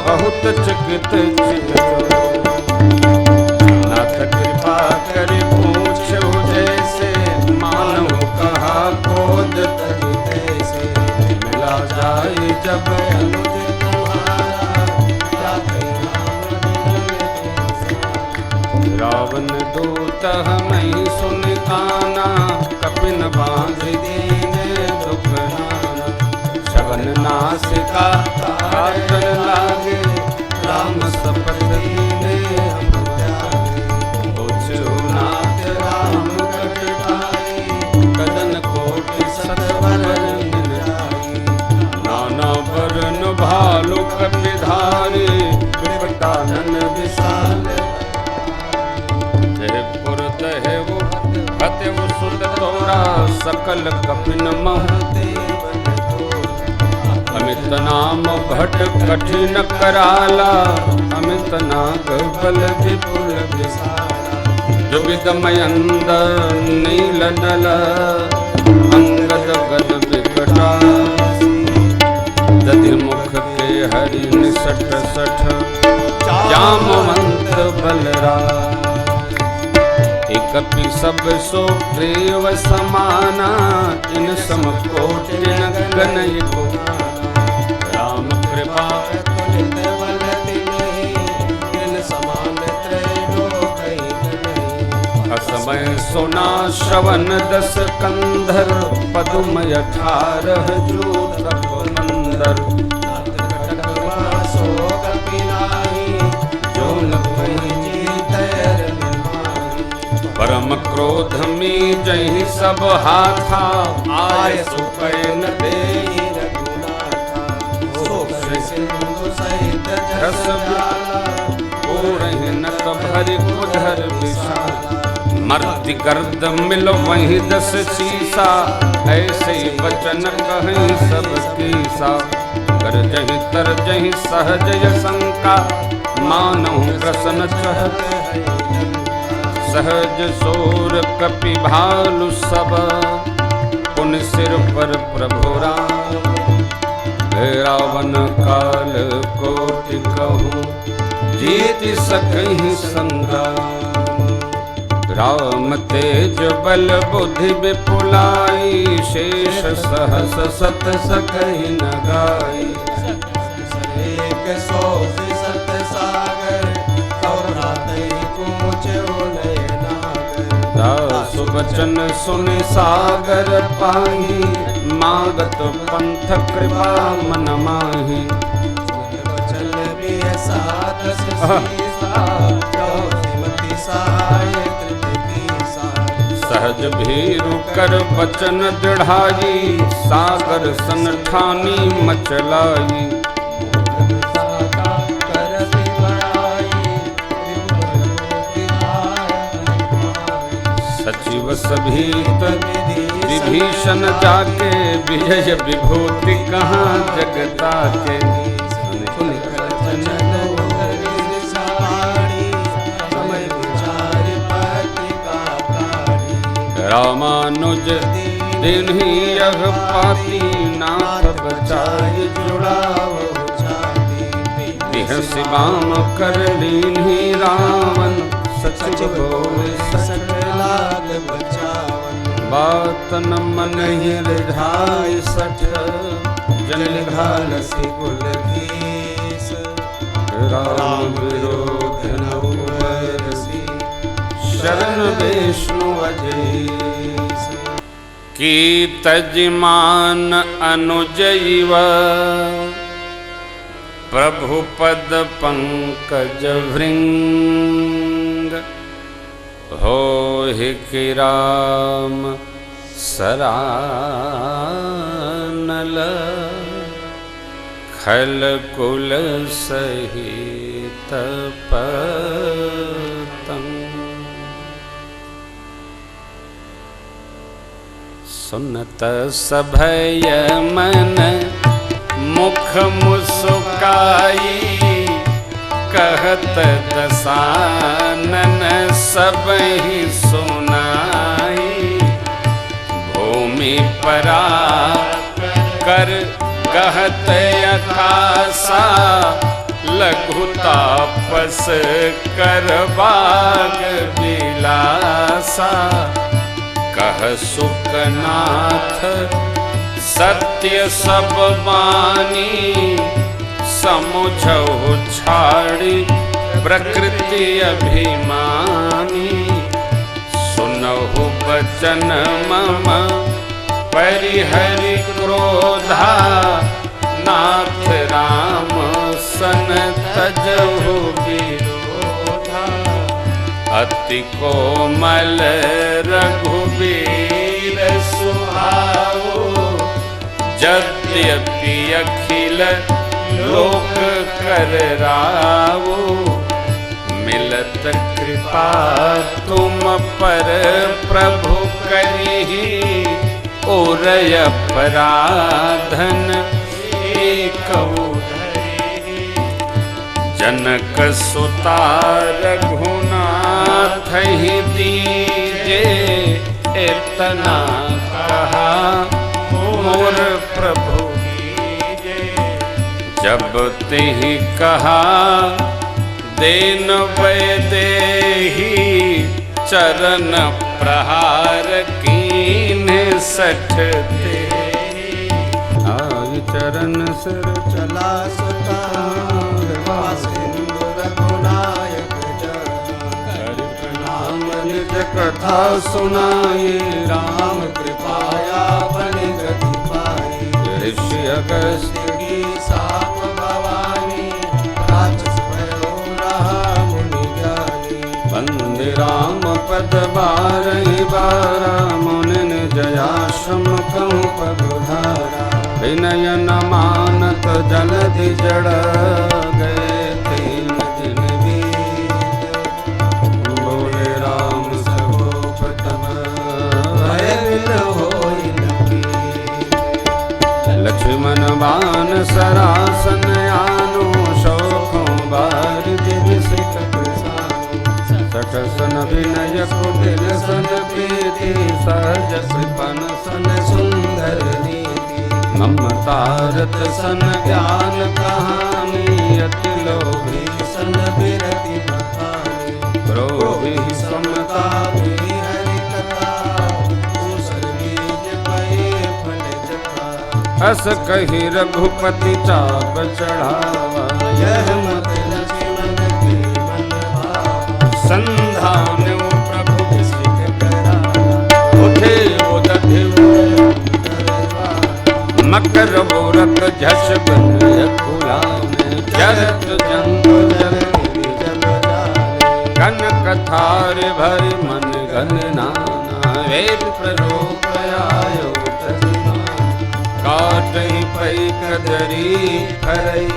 बहुत चकित चित नाथ कृपा कर पूछो जैसे। मानव कहा कोद तज से, मिला जाए जब अनुज तुम्हारा। जाते रावण दूत हमें सुन काना, कपिन बांध दीने दुख नाना। शवन नासिका काटन लागे, राम शपथ दीने हम त्यागे। पूछो नाथ राम कट पाई, कदन कोटि सतवर निन जाई। नाना वरन भालु कपिधारी, विकटानन विशाल। पुर तहेवु हतेवु सुत तोरा, सकल कपिन महते। अमित नाम भट कठिन कराला, अमित नाग बल विपुल विशाला। जुबिद मयंद नील नल, अंगद गद विकटासी। दधि मुख के हरि निसट सठ, जामवंत बलराम। कपि सब सो प्रेव समाना, इन सम कोटि न गनय को। राम कृपा तुलित बल तिन्हि, इन समान त्रैलोक्य नहीं। असमय सुना श्रवण दस कंधर, पदुमय 18 जूथ पुरंदर। सो कपि नाहि, जो न कोई जीतैर। परम क्रोध में जहि सब हाथा, आय सुपैन देहि रघुनाथा। सिंधु सहित जस ब्याला, पूरहि नत भरि उधर विशाला। मर्दि गर्द मिल वहीं 10 शीसा, ऐसे वचन कहीं सब कीसा। कर जहि तर जहि सहजय शंका, मानहु प्रसन्न चहत है। सहज सोर कपि भालु सब, पुन सिर पर प्रभु राम। रावण काल कोटि कहूँ, जीत सकहि संग्राम। राम तेज बल बुद्धि विपुलाई, शेष सहस सत सकहि न गाई। एक सौ सत सागर, सुबचन सुन सागर पाही, मागत पंथ कृपा मन माही। चल भी सात सहज भीरु कर बचन दृढ़ाई, सागर सन ठानी मचलाई। सचिव सभीत विभीषण जाके, विजय विभूति कहाँ जगता के। रामानुज दिन ही यह पाती, नाथ बचाई जुड़ाव। शिवाम कर लीन्ही रावण सच बोले सकलाग बचावन बात न मन ही रिझाई सठ जल घालसी कुलधीश राम विरोध न उपरसी शरण विष्णु अजीस की तजमान अनुजैव प्रभु पद पंकज भृंग हो हि कि राम सरानल खल कुल सहित पतंग सुनत सभय मन मुख मुस्काई कहत दसानन सब ही सुनाई भूमि परा कर कहत अकासा लघु तापस कर बाग बिलासा कह सुखनाथ सत्य सब बानी समुझहु छाड़ी प्रकृति अभिमानी सुनहु बचन मम परिहरि क्रोधा नाथ राम सन तजहु विरोधा अति कोमल रघुबीर सुहाओ यद्यपि अखिल लोक कर रावो मिलत कृपा तुम पर प्रभु करिहि ओरय अपराधन एकौ धरिहि जनक सुता रघुनाथ ही दीजे इतना कहा मोर प्रभु जब तिहि कहा देन वैदेही चरण प्रहार कीन सठ दे चरण सिर चला सुता सिंधु रघुनायक हरि प्रणाम निज कथा सुनाई राम कृपाया बन गति पाई ऋषि अगस्त्य साप भवानी राजस भयो रहा मुनि ज्ञानी वंदे राम पद बारहि बारा मुनि जयाश्रम कहूँ पगुधारा विनय न मानत जलधि जड़ गए 3 दिन बीत बोले राम सगोप तब भय बिन होई न लक्ष्मण बान सरासन आनो शोकों बार दिविसिक सठसन विनय कुटिल सन प्रीति सहज कृपन सन सुंदर नीति ममतारत सन ज्ञान कहानी अति लोभी सन बिरति बखानी क्रोधी समता हरि कथा दूसर बीज पये फल जथा अस कही रघुपति चाप चढ़ावा यह मत लक्ष्मण के मन भावा संधान प्रभु किसी करा उठे वो दधे मकर बोरत झस बन खुला में जरत जंतु कनक थार भरि मन घन नाना वेद प्ररूप आयो काटहि पै कदरी फरई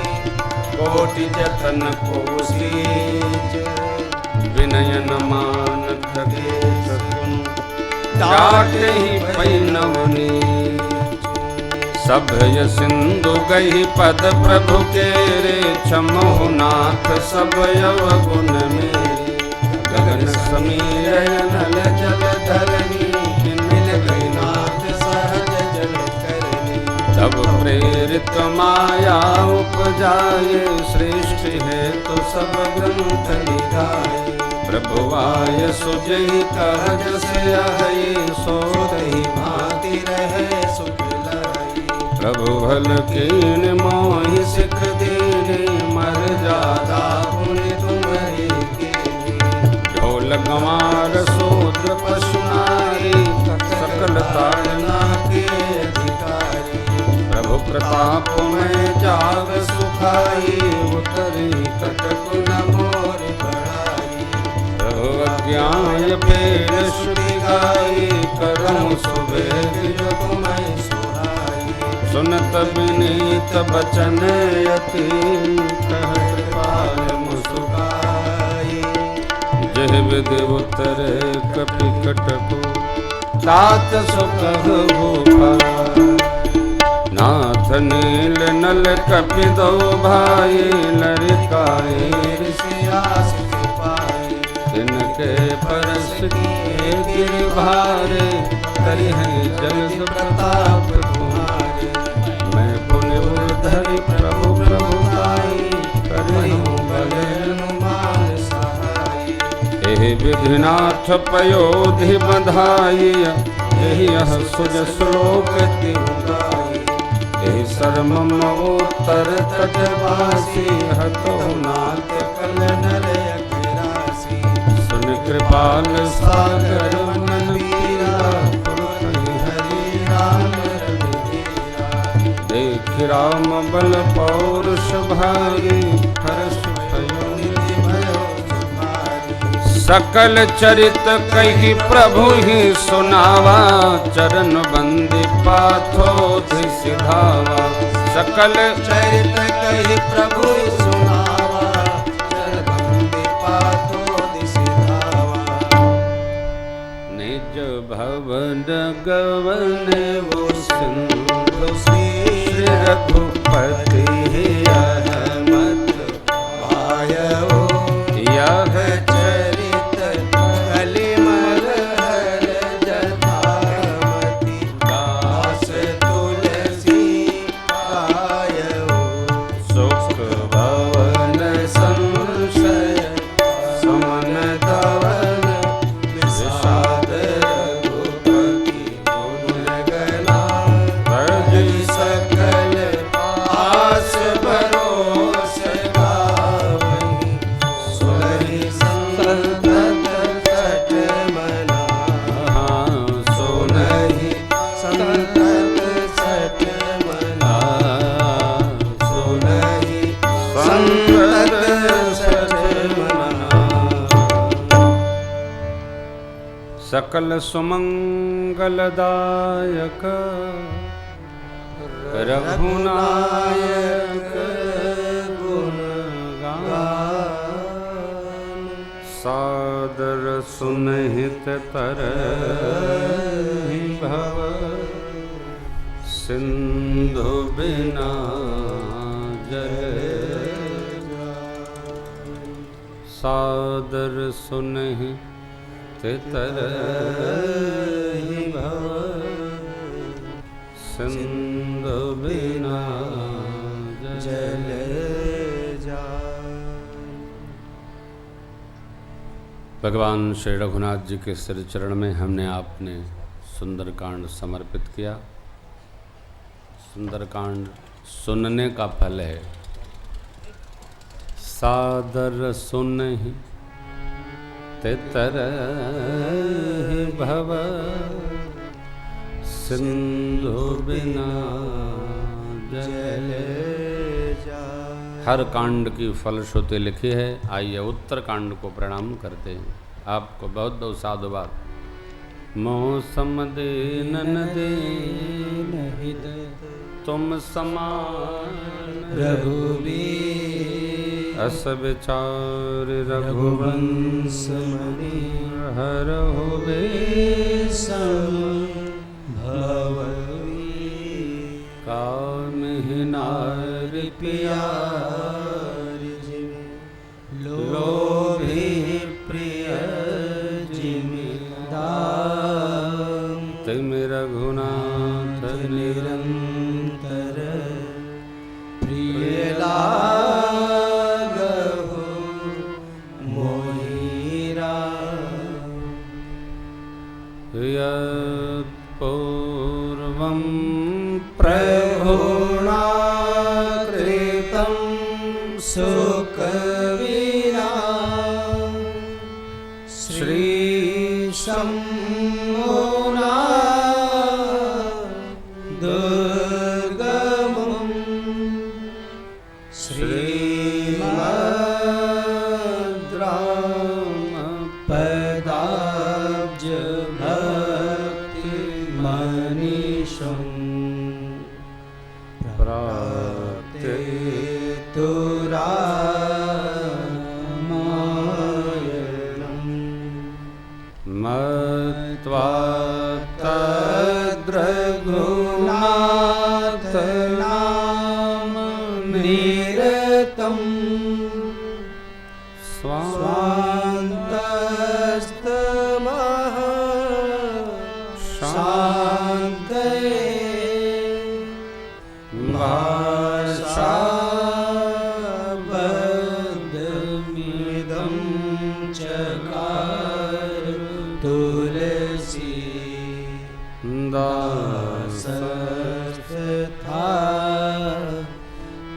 कोटि जतन कोसीच विनय न मानत देश सुन डाटहि पै नवनीच सभय सिंधु गही पद प्रभु के रे क्षमहु नाथ सब अवगुण मेरे गगन समीर नल जल धरनी मिल गई नाथ सहज जल करनी तब प्रेरित एक माया उपजाए, सृष्टि है तो सब ग्रंथ लिखाए। प्रभुआय सुजहि कहज से आए, सोतहि भांति रहे सुख लाई। प्रभु भल कीन मोहि सिख दीने, मर जादा पुनि तुम्हारी कीनी। ढोल गंवार शूद्र पशु नारी, सकल ताड़ना के अधिकारी। प्रभु प्रताप में जाग सुखाई, उतरी कटक न मोर बढ़ाई। प्रभु अज्ञान पेड़ श्रुति गाई, करम सुबेद जो तुम्हें सुहाई। सुनत विनीत बचन अति, कहत पाल मुस्काई। जह विधि उतरे कपि कटको, तात सुख भूखा। नाथ नील नल कपि दो भाई, लरिकाए ऋषियास के पाए। तिनके परस किए गिरभारे, करिहे जलद प्रताप तुम्हारे। मैं पुण्य धरि प्रभु प्रभुताई, करहूँ भले हनुमान सहाय। एहि विधिनाथ पयोधि बधाई, यही यह सुज श्लोक तिहुगाई। एहि सर्वम उत्तर तटवासी, हतो नाथ कल नर अकरासी। सुन कृपाल सागर मन वीरा, पुरखहि हरि राम रघुवीरा। देख राम बल पौरुष भारी, हर्ष भयो निधि भयो सुधारी। सकल चरित कहि प्रभु ही सुनावा, चरण बंदी पाथोधि सिधावा। सकल चरित कहि प्रभु सुनावा, चरण बंदी पाथोधि सिधावा। निज भवन गवन वो सिंधु श्री रघुपति अहमद पायो। यह चरित कलिमल हर जटामति, दास तुलसी पायो। सुख भवन संशय समन धवन, विषाद रघुपति गुण गला। तजि सकल आस भरोस गावहि, सुनहि संतत सठ मना। सुनहि संतत सठ मना, सुनहि संतत सठ मना। सकल सुमंगलदायक, रघुनायक गुण गान। सादर सुनहित तरहि भव, सिंधु बिना जल। सादर सुनहित तरहि भव, सिंधु बिना जल जा। भगवान श्री रघुनाथ जी के श्री चरण में हमने आपने सुंदरकांड समर्पित किया। सुंदरकांड सुनने का फल है। सादर सुनहि ते तरहि भव, सिंधु बिना जल जा। हर कांड की फलश्रुति लिखी है। आइए उत्तर कांड को प्रणाम करते हैं। आपको बहुत बहुत साधुवाद। मौसम दीनन दीन हृदय, तुम समान रघुवीर। अस विचार रघुवंश मणि, हरहु बेसम भववीर। कामहि नारि प्यारि जिमि, लोभी प्रिय जिमि दाम। तिम रघुनाथ निरंतर यत्पूर्वं प्रभुणा कृतं सुकविना श्रीशम्भुना दुर्गमं श्रीमद्रामपदाब्ज भक्तिमनीषं प्राप्तेतुरामायणम् मत्वा तद्रघुनाथ नाम निरतं स्वान्तस्तमः शान्तये भाषाबद्धमिदं चकार तुलसी दासस्तथा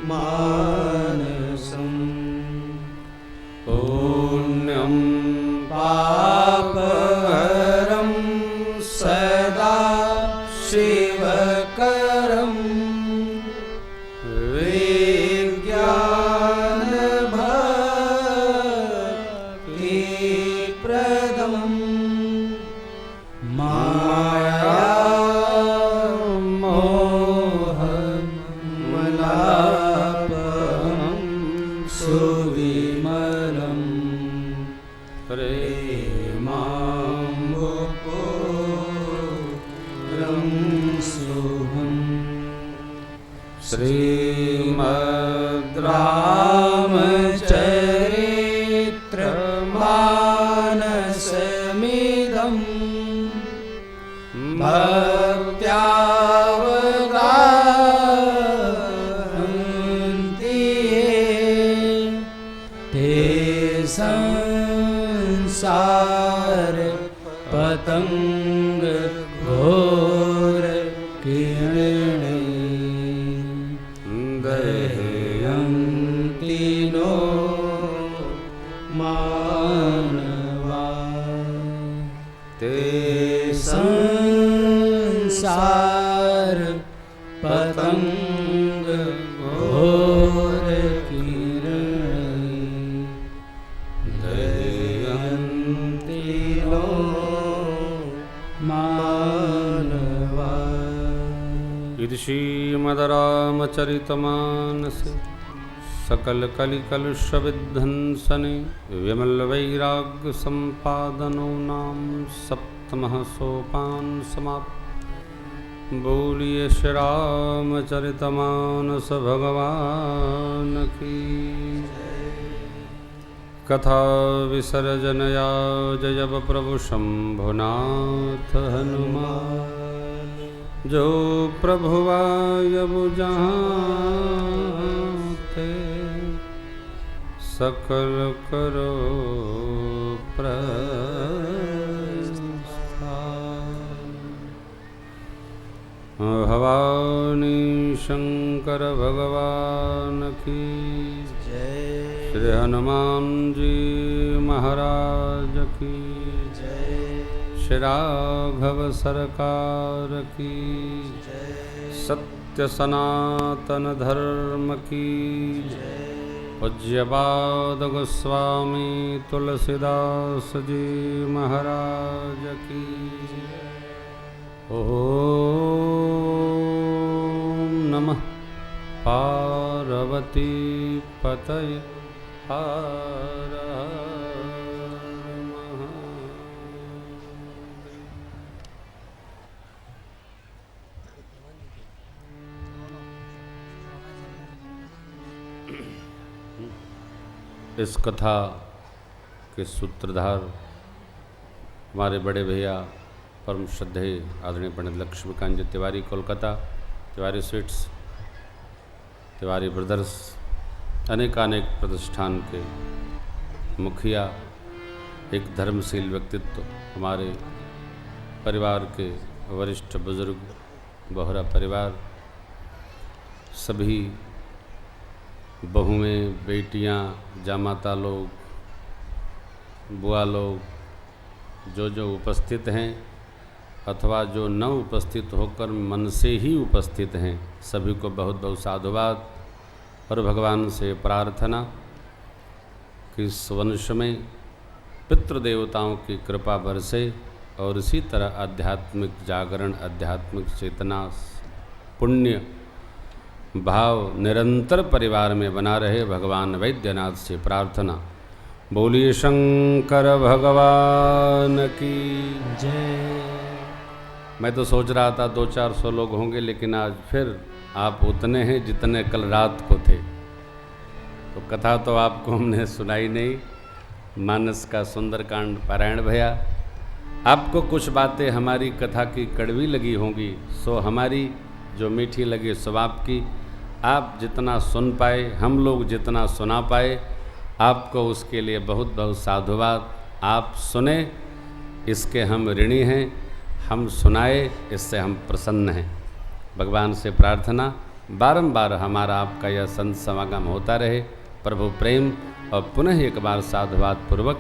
मानसम् पुण्यं पापहरं सदा शिवकरम् विज्ञानभक्तिप्रदम् मायामोहमलापहं सुविमलम् प्रेमाम्बुपूरं शुभम् श्रीमद्रामचरित्रमानसमिदं भक्त्यावगाहन्ति ये ते संसार पतंग घोर किरणे दहयन्ति नो मानवा ते संसार पतंग घोर किरणे दहयन्ति नो मानवा। इति श्रीमद्रामचरितमानसे सकलकलिकलुषविध्वंसने विमलवैराग्यसम्पादनो नाम सप्तमः सोपान समाप्त। बोलिए श्री रामचरितमानस भगवान की। कथा विसर्जनया जयब प्रभु शंभुनाथ हनुमान। जो प्रभुवायब जहाँ थे सकल करो प्रस्थान। भवानी शंकर भगवान की जय। श्री हनुमान जी महाराज की जय। श्री राघव सरकार की जय। सत्य सनातन धर्म की जय। पूज्यपाद गोस्वामी तुलसीदास जी महाराज की। ओम नमः पार्वती पतये हर हर महादेव। इस कथा के सूत्रधार हमारे बड़े भैया परम श्रद्धेय आदरणीय पंडित लक्ष्मीकांत जी तिवारी, कोलकाता, तिवारी स्वीट्स, तिवारी ब्रदर्स, अनेकानेक प्रतिष्ठान के मुखिया, एक धर्मशील व्यक्तित्व, हमारे परिवार के वरिष्ठ बुजुर्ग, बोहरा परिवार, सभी बहुएं, बेटियां, जामाता लोग, बुआ लोग, जो उपस्थित हैं अथवा जो न उपस्थित होकर मन से ही उपस्थित हैं, सभी को बहुत बहुत साधुवाद और भगवान से प्रार्थना कि इस वंश में पितृदेवताओं की कृपा बरसे और इसी तरह आध्यात्मिक जागरण, आध्यात्मिक चेतना, पुण्य भाव निरंतर परिवार में बना रहे। भगवान वैद्यनाथ से प्रार्थना। बोलिए शंकर भगवान की जय। मैं तो सोच रहा था 200-400 लोग होंगे, लेकिन आज फिर आप उतने हैं जितने कल रात को थे। तो कथा तो आपको हमने सुनाई नहीं, मानस का सुंदरकांड पारायण भया। आपको कुछ बातें हमारी कथा की कड़वी लगी होंगी, सो हमारी जो मीठी लगी सो आपकी। आप जितना सुन पाए, हम लोग जितना सुना पाए, आपको उसके लिए बहुत बहुत साधुवाद। आप सुने इसके हम ऋणी हैं, हम सुनाए इससे हम प्रसन्न हैं। भगवान से प्रार्थना बारंबार हमारा आपका यह संत समागम होता रहे, प्रभु प्रेम। और पुनः एक बार साधुवाद पूर्वक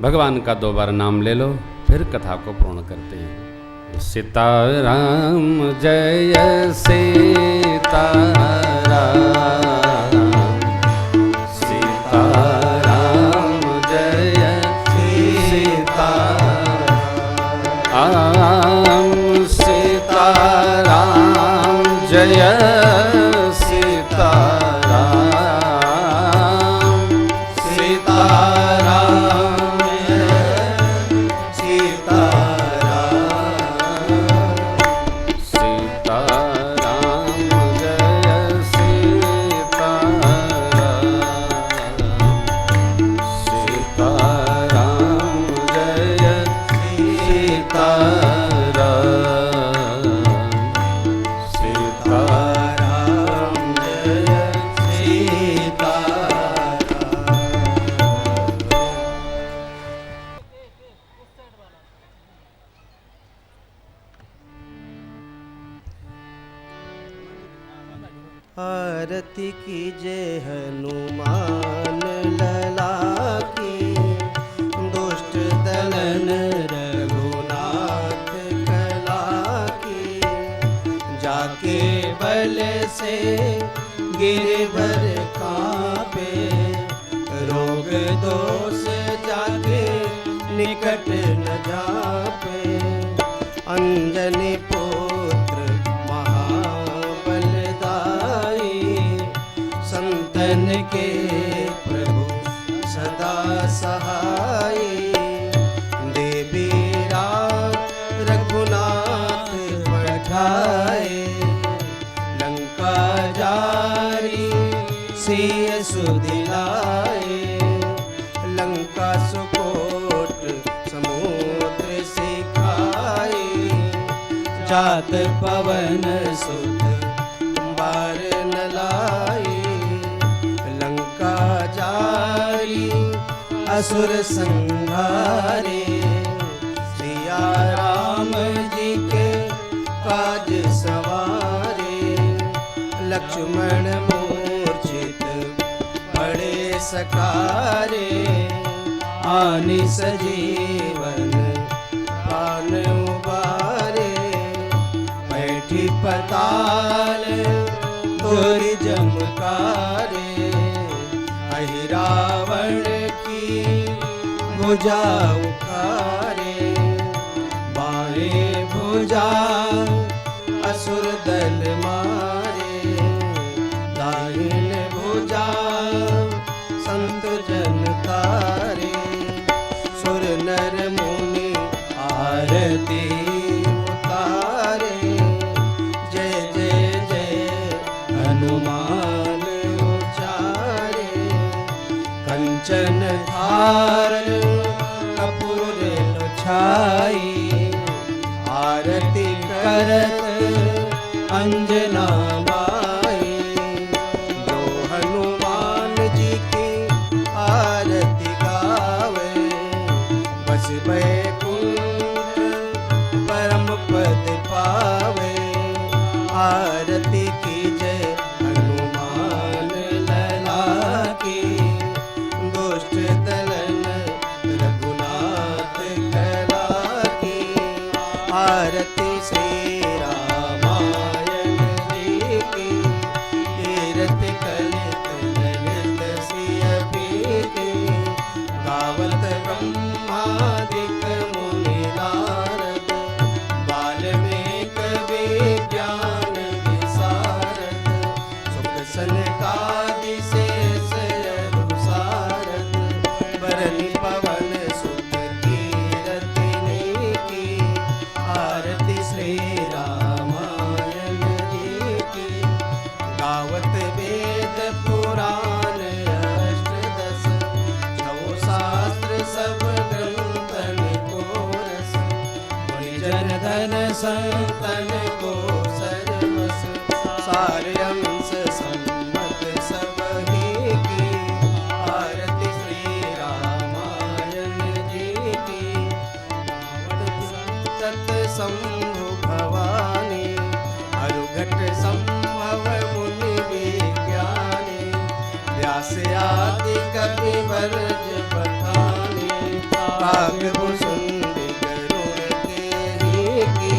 भगवान का 2 बार नाम ले लो, फिर कथा को पूर्ण करते हैं। सीताराम जय सीताराम, सीताराम जय सीताराम, सीताराम जय सीताराम, सीताराम जय सीताराम, सीताराम जय सीताराम, सीताराम जय सीताराम, सीताराम जय आरती कीजिए हनुमान लला की, दुष्ट दलन रघुनाथ कला की। जाके बल से गिरधर कांपे, रोग दोष जाके निकट न जापे। अंजनी पुत्र संतन के प्रभु सदा सहाय। देवी रात रघुनाथ पठाए, लंका जारी सिय सुदिलाए। लंका सुकोट समुद्र सिखाए, जात पवन सुत बार न लाए। लंका जारी असुर संहारे, सिया राम जी के काज सवारे। लक्ष्मण मूर्छित पड़े सकारे, आनि सजीवन प्राण उबारे। बैठी पताल तोरी जमकारे, अहि रावण की भुजा उखारे। बाएं भुजा असुर दल मारे, दाहिन भुजा संत जन तारे। सुर नर मुनि आरती उतारे, जय जय जय हनुमान उचारे। कंचन धारण कपूर छाई, आरती करत अंजना बाई। जो हनुमान जी की आरती गावे, बस बैकुंठ आरती कीजय हनुमान लला की, दुष्ट दलन रघुनाथ कला की। आरती श्री रामायण जी की, कीरत कलित ललित सिय पीती। गावत ब्रह्मादिक मुनि नारद, वाल्मीकि विज्ञान विशारद। सुख सनकादि शेष अनुसारद, बरनि पवन सुत कीरति नेकी। आरती श्री रामायण जी की, गावत वेद पुराण अष्टदश। छौ शास्त्र सब ग्रंथन को रस, मुनिजन धन संतन को सर्वस। सार अंश सम्मत सब ही की, आरती श्री रामायण जी की। तत्संभु भवानी, अरुघट संभव मुनि विज्ञानी। व्यास आदि कपि वर्ज बखानी, काव्यभूषुंडि गरुड़ केहि की।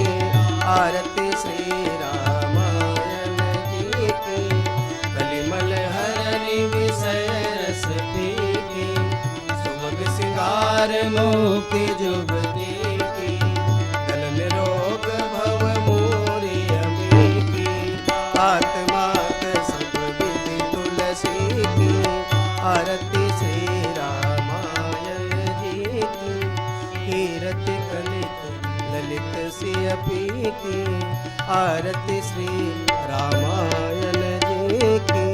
आरती श्री रामायण जी की, कलिमल हरनि विषय रस पीकी। सुमग सिंगार मोहि जुगती की, गलन रोग भव मोरि अमीकी। आत्मात सब विधि तुलसी की, आरती श्री रामायण जी की। कीरति कलित ललित सिय पीकी, आरती श्री रामायण जी की।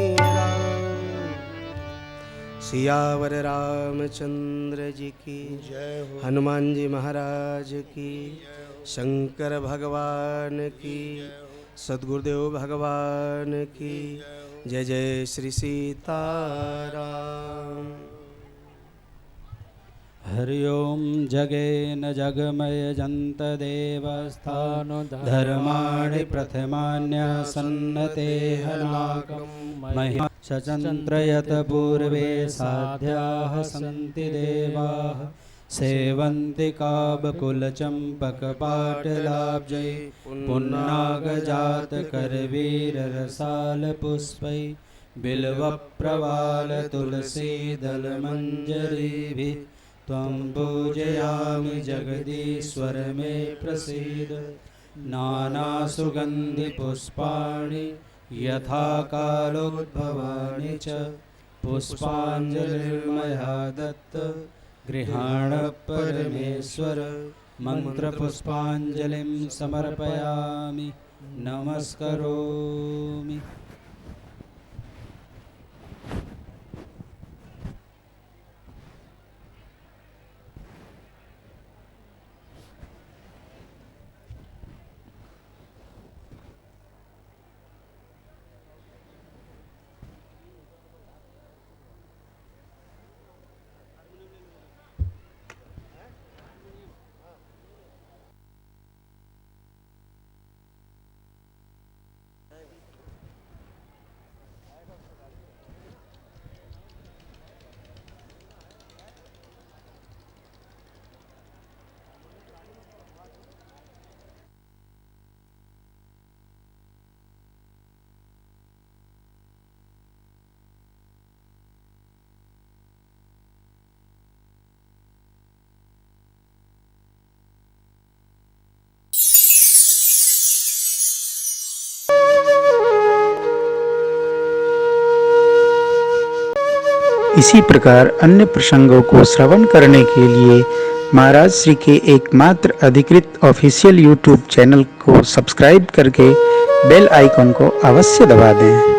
सियावर रामचंद्र जी की जय हो। हनुमान जी महाराज की, शंकर भगवान की, सद्गुरुदेव भगवान की जय। जय श्री सीताराम। हरि ओम जगेन जगमय जंत देवस्थानो धर्माणि प्रथमान्यसन्नते हनाकं मह्यं शचन्द्रयत पूर्वे साध्याः सन्ति देवाः सेवन्ति काबकुलचम्पकपाटलाब्जै पुन्नागजातकरवीररसालपुष्पै बिल्वप्रवालतुलसीदलमञ्जरीभिः त्वं पूजयामि जगदीश्वर मे प्रसीद। नानासुगन्धिपुष्पाणि यथा कालोद्भवानि च पुष्पाञ्जलिर्मया दत्त गृहाण परमेश्वर। मन्त्रपुष्पाञ्जलिं समर्पयामि नमस्करोमि। इसी प्रकार अन्य प्रसंगों को श्रवण करने के लिए महाराज श्री के एकमात्र अधिकृत ऑफिशियल यूट्यूब चैनल को सब्सक्राइब करके बेल आइकन को अवश्य दबा दें।